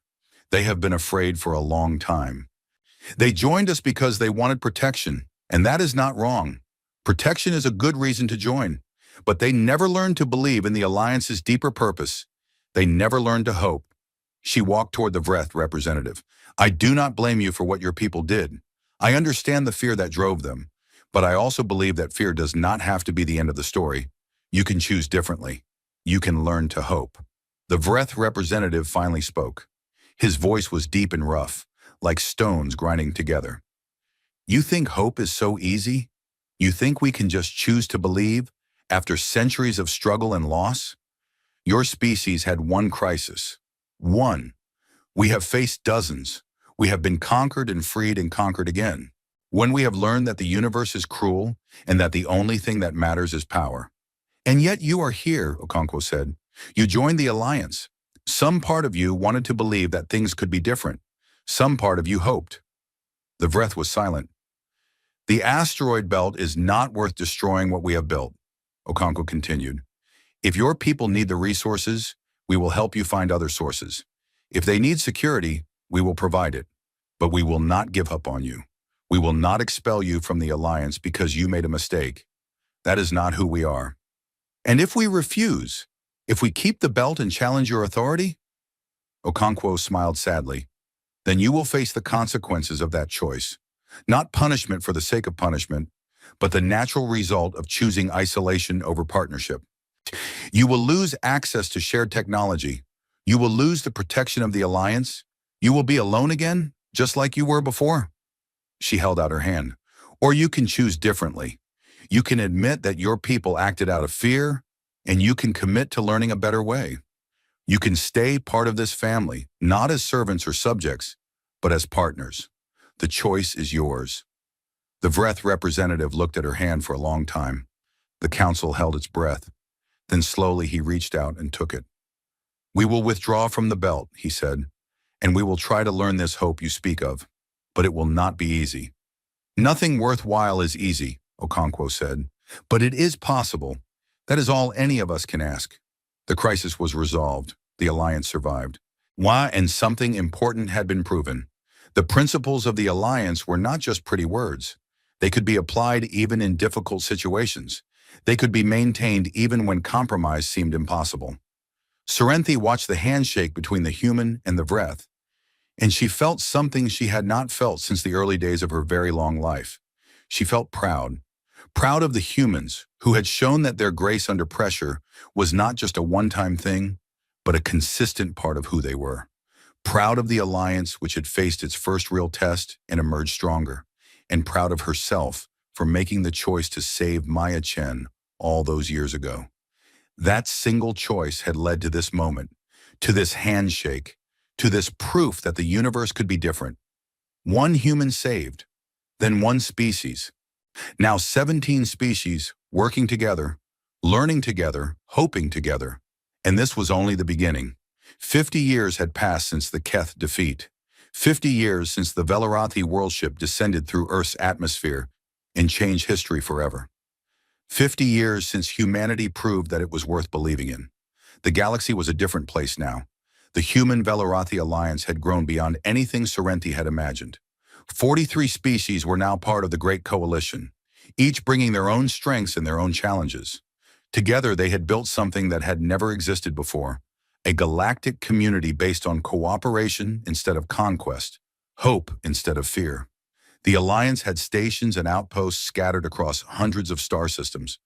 They have been afraid for a long time. They joined us because they wanted protection, and that is not wrong. Protection is a good reason to join, but they never learned to believe in the Alliance's deeper purpose. They never learned to hope. She walked toward the Vreth representative. I do not blame you for what your people did. I understand the fear that drove them, but I also believe that fear does not have to be the end of the story. You can choose differently. You can learn to hope. The Vreth representative finally spoke. His voice was deep and rough, like stones grinding together. You think hope is so easy? You think we can just choose to believe after centuries of struggle and loss? Your species had one crisis. One. We have faced dozens. We have been conquered and freed and conquered again. When we have learned that the universe is cruel and that the only thing that matters is power. And yet you are here, Okonkwo said. You joined the Alliance. Some part of you wanted to believe that things could be different. Some part of you hoped. The Vreth was silent. The asteroid belt is not worth destroying what we have built, Okonkwo continued. If your people need the resources, we will help you find other sources. If they need security, we will provide it. But we will not give up on you. We will not expel you from the Alliance because you made a mistake. That is not who we are. And if we refuse, if we keep the belt and challenge your authority, Okonkwo smiled sadly, then you will face the consequences of that choice. Not punishment for the sake of punishment, but the natural result of choosing isolation over partnership. You will lose access to shared technology. You will lose the protection of the Alliance. You will be alone again, just like you were before. She held out her hand. Or you can choose differently. You can admit that your people acted out of fear, and you can commit to learning a better way. You can stay part of this family, not as servants or subjects, but as partners. The choice is yours. The Vreth representative looked at her hand for a long time. The council held its breath. Then slowly he reached out and took it. We will withdraw from the belt, he said, and we will try to learn this hope you speak of, but it will not be easy. Nothing worthwhile is easy, Okonkwo said, but it is possible. That is all any of us can ask. The crisis was resolved. The Alliance survived. Why? And something important had been proven. The principles of the Alliance were not just pretty words. They could be applied even in difficult situations. They could be maintained even when compromise seemed impossible. Serenthi watched the handshake between the human and the Vreth, and she felt something she had not felt since the early days of her very long life. She felt proud. Proud of the humans who had shown that their grace under pressure was not just a one-time thing, but a consistent part of who they were. Proud of the Alliance which had faced its first real test and emerged stronger, and proud of herself for making the choice to save Maya Chen all those years ago. That single choice had led to this moment, to this handshake, to this proof that the universe could be different. One human saved, then one species. Now 17 species working together, learning together, hoping together. And this was only the beginning. 50 years had passed since the Keth defeat. 50 years since the Velarathi worldship descended through Earth's atmosphere and changed history forever. 50 years since humanity proved that it was worth believing in. The galaxy was a different place now. The human Velarathi alliance had grown beyond anything Serenthi had imagined. 43 species were now part of the Great Coalition, each bringing their own strengths and their own challenges. Together, they had built something that had never existed before, a galactic community based on cooperation instead of conquest, hope instead of fear. The Alliance had stations and outposts scattered across hundreds of star systems.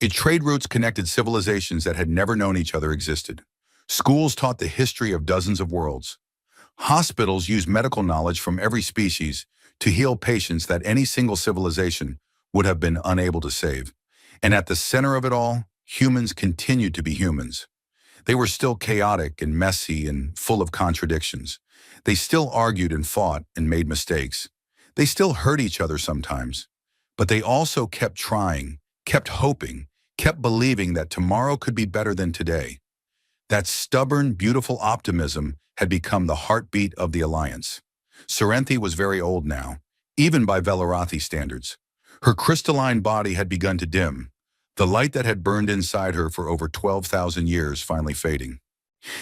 Its trade routes connected civilizations that had never known each other existed. Schools taught the history of dozens of worlds. Hospitals used medical knowledge from every species to heal patients that any single civilization would have been unable to save. And at the center of it all, humans continued to be humans. They were still chaotic and messy and full of contradictions. They still argued and fought and made mistakes. They still hurt each other sometimes, but they also kept trying, kept hoping, kept believing that tomorrow could be better than today. That stubborn, beautiful optimism had become the heartbeat of the alliance. Serenthi was very old now, even by Velarathi standards. Her crystalline body had begun to dim, the light that had burned inside her for over 12,000 years finally fading.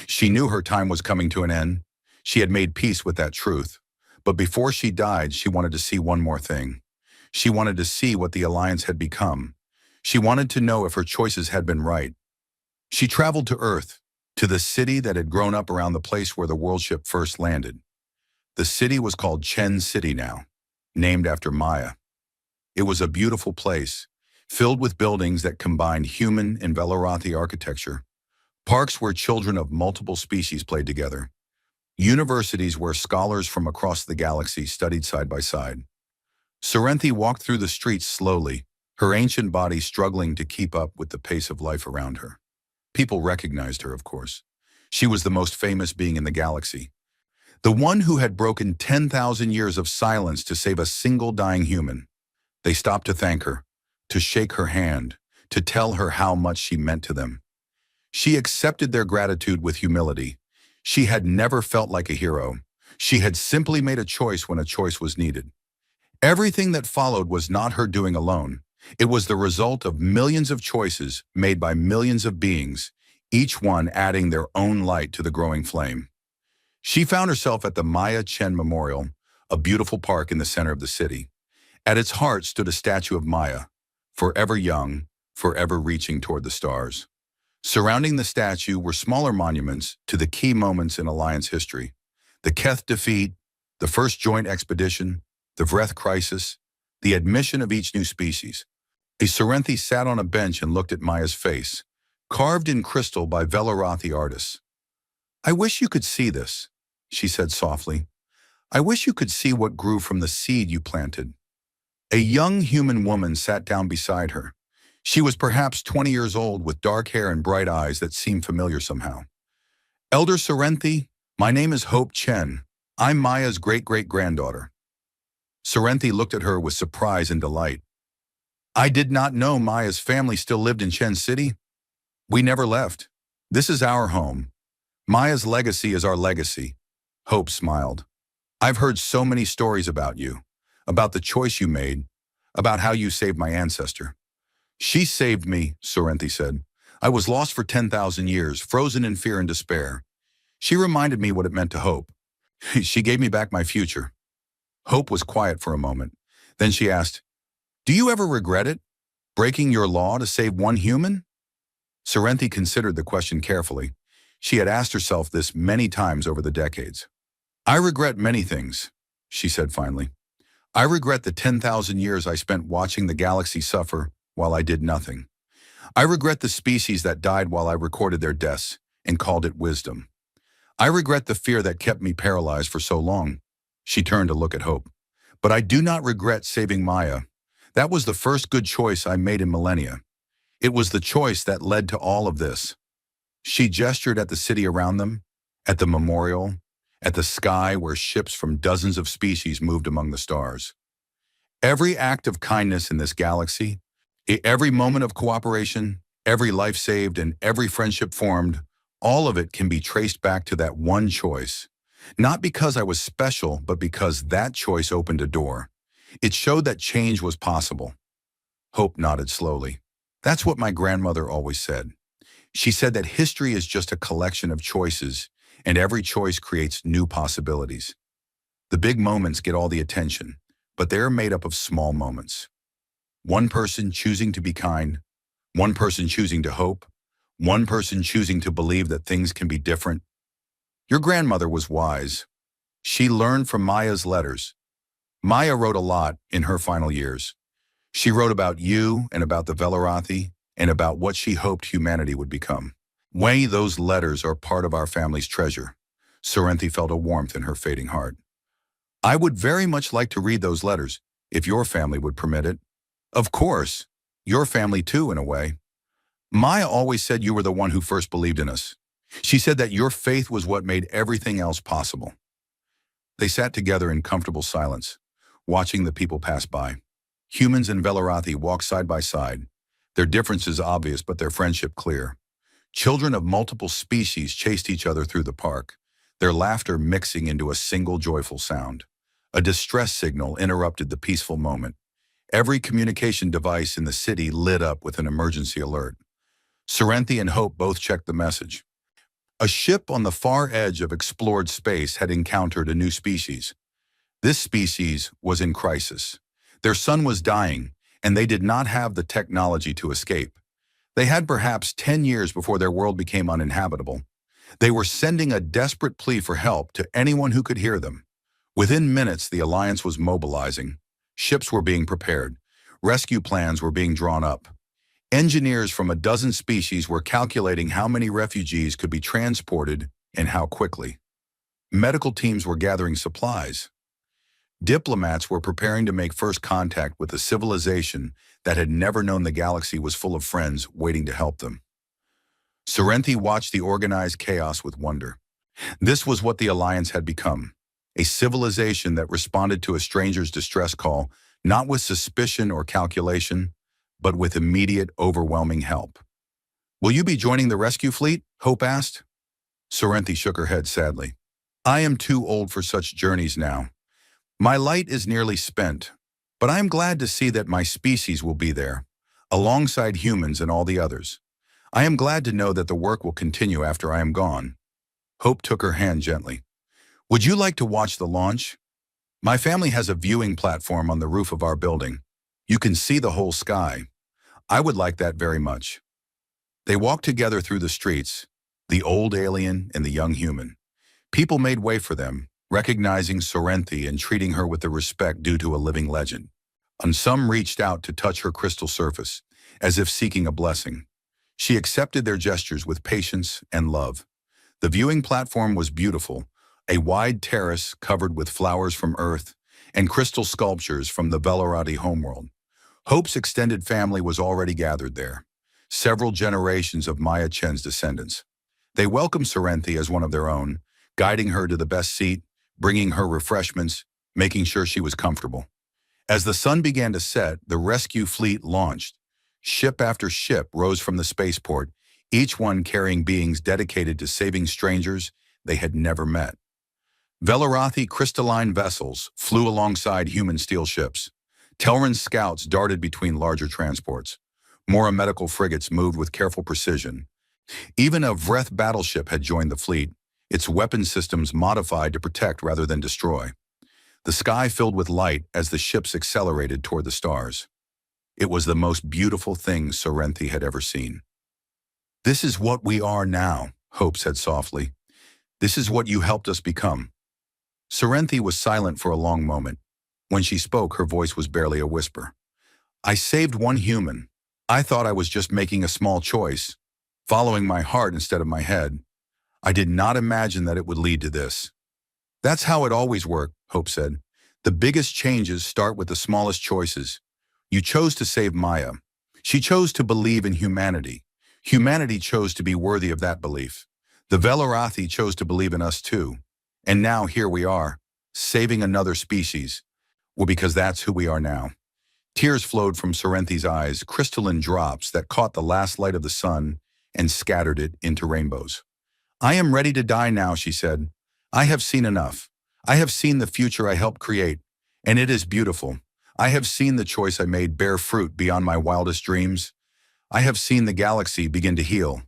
She knew her time was coming to an end. She had made peace with that truth. But before she died, she wanted to see one more thing. She wanted to see what the alliance had become. She wanted to know if her choices had been right. She traveled to Earth, to the city that had grown up around the place where the world ship first landed. The city was called Chen City now, named after Maya. It was a beautiful place, filled with buildings that combined human and Velarathi architecture, parks where children of multiple species played together, universities where scholars from across the galaxy studied side by side. Serenthi walked through the streets slowly, her ancient body struggling to keep up with the pace of life around her. People recognized her, of course. She was the most famous being in the galaxy. The one who had broken 10,000 years of silence to save a single dying human. They stopped to thank her, to shake her hand, to tell her how much she meant to them. She accepted their gratitude with humility. She had never felt like a hero. She had simply made a choice when a choice was needed. Everything that followed was not her doing alone. It was the result of millions of choices made by millions of beings, each one adding their own light to the growing flame. She found herself at the Maya Chen Memorial, a beautiful park in the center of the city. At its heart stood a statue of Maya, forever young, forever reaching toward the stars. Surrounding the statue were smaller monuments to the key moments in Alliance history. The Keth defeat, the first joint expedition, the Vreth crisis, the admission of each new species. A Serenthi sat on a bench and looked at Maya's face, carved in crystal by Velarathi artists. "I wish you could see this," she said softly. "I wish you could see what grew from the seed you planted." A young human woman sat down beside her. She was perhaps 20 years old with dark hair and bright eyes that seemed familiar somehow. "Elder Serenthi, my name is Hope Chen. I'm Maya's great-great-granddaughter." Serenthi looked at her with surprise and delight. "I did not know Maya's family still lived in Chen City. We never left. This is our home. Maya's legacy is our legacy." Hope smiled. "I've heard so many stories about you, about the choice you made, about how you saved my ancestor." "She saved me," Serenthi said. "I was lost for 10,000 years, frozen in fear and despair. She reminded me what it meant to hope. She gave me back my future." Hope was quiet for a moment. Then she asked, "Do you ever regret it? Breaking your law to save one human?" Serenthi considered the question carefully. She had asked herself this many times over the decades. "I regret many things," she said finally. "I regret the 10,000 years I spent watching the galaxy suffer while I did nothing. I regret the species that died while I recorded their deaths and called it wisdom. I regret the fear that kept me paralyzed for so long." She turned to look at Hope. "But I do not regret saving Maya. That was the first good choice I made in millennia. It was the choice that led to all of this." She gestured at the city around them, at the memorial, at the sky where ships from dozens of species moved among the stars. Every act of kindness in this galaxy, every moment of cooperation, every life saved, and every friendship formed, all of it can be traced back to that one choice. Not because I was special, but because that choice opened a door. It showed that change was possible. Hope nodded slowly. "That's what my grandmother always said. She said that history is just a collection of choices, and every choice creates new possibilities. The big moments get all the attention, but they're made up of small moments. One person choosing to be kind, one person choosing to hope, one person choosing to believe that things can be different. Your grandmother was wise. She learned from Maya's letters. Maya wrote a lot in her final years. She wrote about you and about the Velarathi and about what she hoped humanity would become. Those letters are part of our family's treasure." Serenthi felt a warmth in her fading heart. "I would very much like to read those letters, if your family would permit it." "Of course. Your family too, in a way. Maya always said you were the one who first believed in us. She said that your faith was what made everything else possible." They sat together in comfortable silence. watching the people pass by. Humans and Velarathi walked side by side, their differences obvious but their friendship clear. Children of multiple species chased each other through the park, their laughter mixing into a single joyful sound. A distress signal interrupted the peaceful moment. Every communication device in the city lit up with an emergency alert. Serenthi and Hope both checked the message. A ship on the far edge of explored space had encountered a new species. This species was in crisis. Their sun was dying, and they did not have the technology to escape. They had perhaps 10 years before their world became uninhabitable. They were sending a desperate plea for help to anyone who could hear them. Within minutes, the Alliance was mobilizing. Ships were being prepared. Rescue plans were being drawn up. Engineers from a dozen species were calculating how many refugees could be transported and how quickly. Medical teams were gathering supplies. Diplomats were preparing to make first contact with a civilization that had never known the galaxy was full of friends waiting to help them. Serenthi watched the organized chaos with wonder. This was what the Alliance had become, a civilization that responded to a stranger's distress call, not with suspicion or calculation, but with immediate, overwhelming help. "Will you be joining the rescue fleet?" Hope asked. Serenthi shook her head sadly. "I am too old for such journeys now. My light is nearly spent, but I am glad to see that my species will be there, alongside humans and all the others. I am glad to know that the work will continue after I am gone." Hope took her hand gently. "Would you like to watch the launch? My family has a viewing platform on the roof of our building. You can see the whole sky. I would like that very much." They walked together through the streets, the old alien and the young human. People made way for them, recognizing Serenthi and treating her with the respect due to a living legend. And some reached out to touch her crystal surface, as if seeking a blessing. She accepted their gestures with patience and love. The viewing platform was beautiful, a wide terrace covered with flowers from Earth and crystal sculptures from the Velarati homeworld. Hope's extended family was already gathered there, several generations of Maya Chen's descendants. They welcomed Serenthi as one of their own, guiding her to the best seat, bringing her refreshments, making sure she was comfortable. As the sun began to set, the rescue fleet launched. Ship after ship rose from the spaceport, each one carrying beings dedicated to saving strangers they had never met. Velarathi crystalline vessels flew alongside human steel ships. Telran scouts darted between larger transports. Mora medical frigates moved with careful precision. Even a Vreth battleship had joined the fleet, its weapon systems modified to protect rather than destroy. The sky filled with light as the ships accelerated toward the stars. It was the most beautiful thing Serenthi had ever seen. "This is what we are now," Hope said softly. "This is what you helped us become." Serenthi was silent for a long moment. When she spoke, her voice was barely a whisper. "I saved one human. I thought I was just making a small choice, following my heart instead of my head. I did not imagine that it would lead to this." "That's how it always worked," Hope said. "The biggest changes start with the smallest choices. You chose to save Maya. She chose to believe in humanity. Humanity chose to be worthy of that belief. The Velarathi chose to believe in us too. And now here we are, saving another species. Well, because that's who we are now." Tears flowed from Serenthi's eyes, crystalline drops that caught the last light of the sun and scattered it into rainbows. "I am ready to die now," she said. "I have seen enough. I have seen the future I helped create, and it is beautiful. I have seen the choice I made bear fruit beyond my wildest dreams. I have seen the galaxy begin to heal."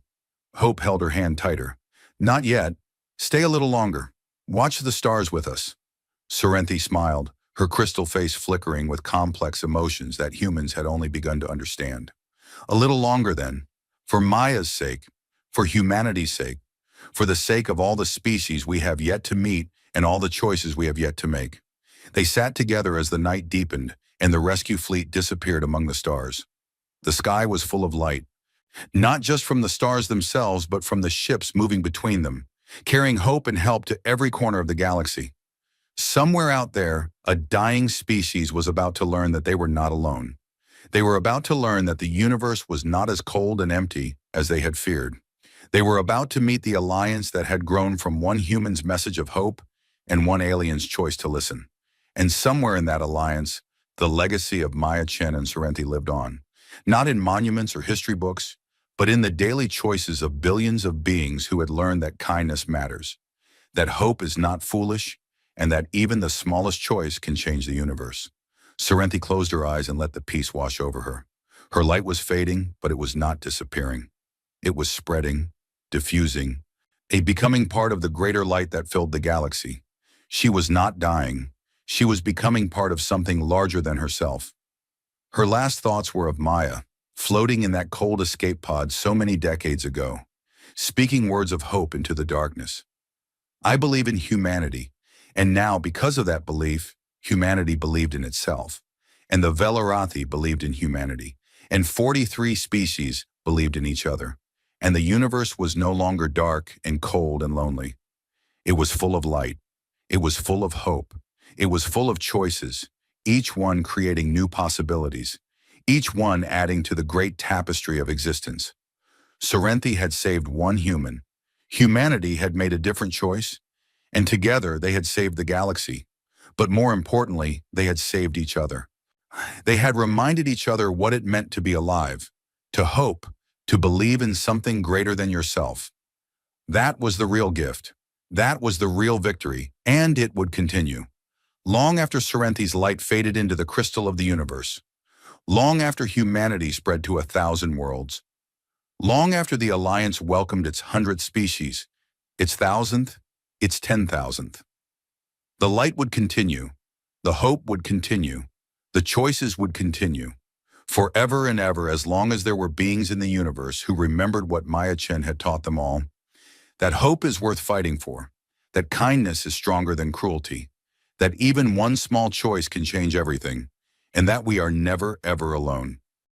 Hope held her hand tighter. "Not yet. Stay a little longer. Watch the stars with us." Serenthi smiled, her crystal face flickering with complex emotions that humans had only begun to understand. "A little longer then. For Maya's sake, for humanity's sake, for the sake of all the species we have yet to meet and all the choices we have yet to make." They sat together as the night deepened and the rescue fleet disappeared among the stars. The sky was full of light, not just from the stars themselves, but from the ships moving between them, carrying hope and help to every corner of the galaxy. Somewhere out there, a dying species was about to learn that they were not alone. They were about to learn that the universe was not as cold and empty as they had feared. They were about to meet the alliance that had grown from one human's message of hope and one alien's choice to listen. And somewhere in that alliance, the legacy of Maya Chen and Sorrenti lived on. Not in monuments or history books, but in the daily choices of billions of beings who had learned that kindness matters, that hope is not foolish, and that even the smallest choice can change the universe. Sorrenti closed her eyes and let the peace wash over her. Her light was fading, but it was not disappearing. It was spreading, diffusing, becoming part of the greater light that filled the galaxy. She was not dying. She was becoming part of something larger than herself. Her last thoughts were of Maya, floating in that cold escape pod so many decades ago, speaking words of hope into the darkness. I believe in humanity, and now, because of that belief, humanity believed in itself, and the Velarathi believed in humanity, and 43 species believed in each other, and the universe was no longer dark and cold and lonely. It was full of light. It was full of hope. It was full of choices, each one creating new possibilities, each one adding to the great tapestry of existence. Sorrenti had saved one human. Humanity had made a different choice, and together they had saved the galaxy. But more importantly, they had saved each other. They had reminded each other what it meant to be alive, to hope, to believe in something greater than yourself. That was the real gift. That was the real victory, and it would continue. Long after Sorrenti's light faded into the crystal of the universe, long after humanity spread to 1,000 worlds, long after the Alliance welcomed its 100th species, its 1,000th, its 10,000th. The light would continue, the hope would continue, the choices would continue, forever and ever, as long as there were beings in the universe who remembered what Maya Chen had taught them all, that hope is worth fighting for, that kindness is stronger than cruelty, that even one small choice can change everything, and that we are never, ever alone.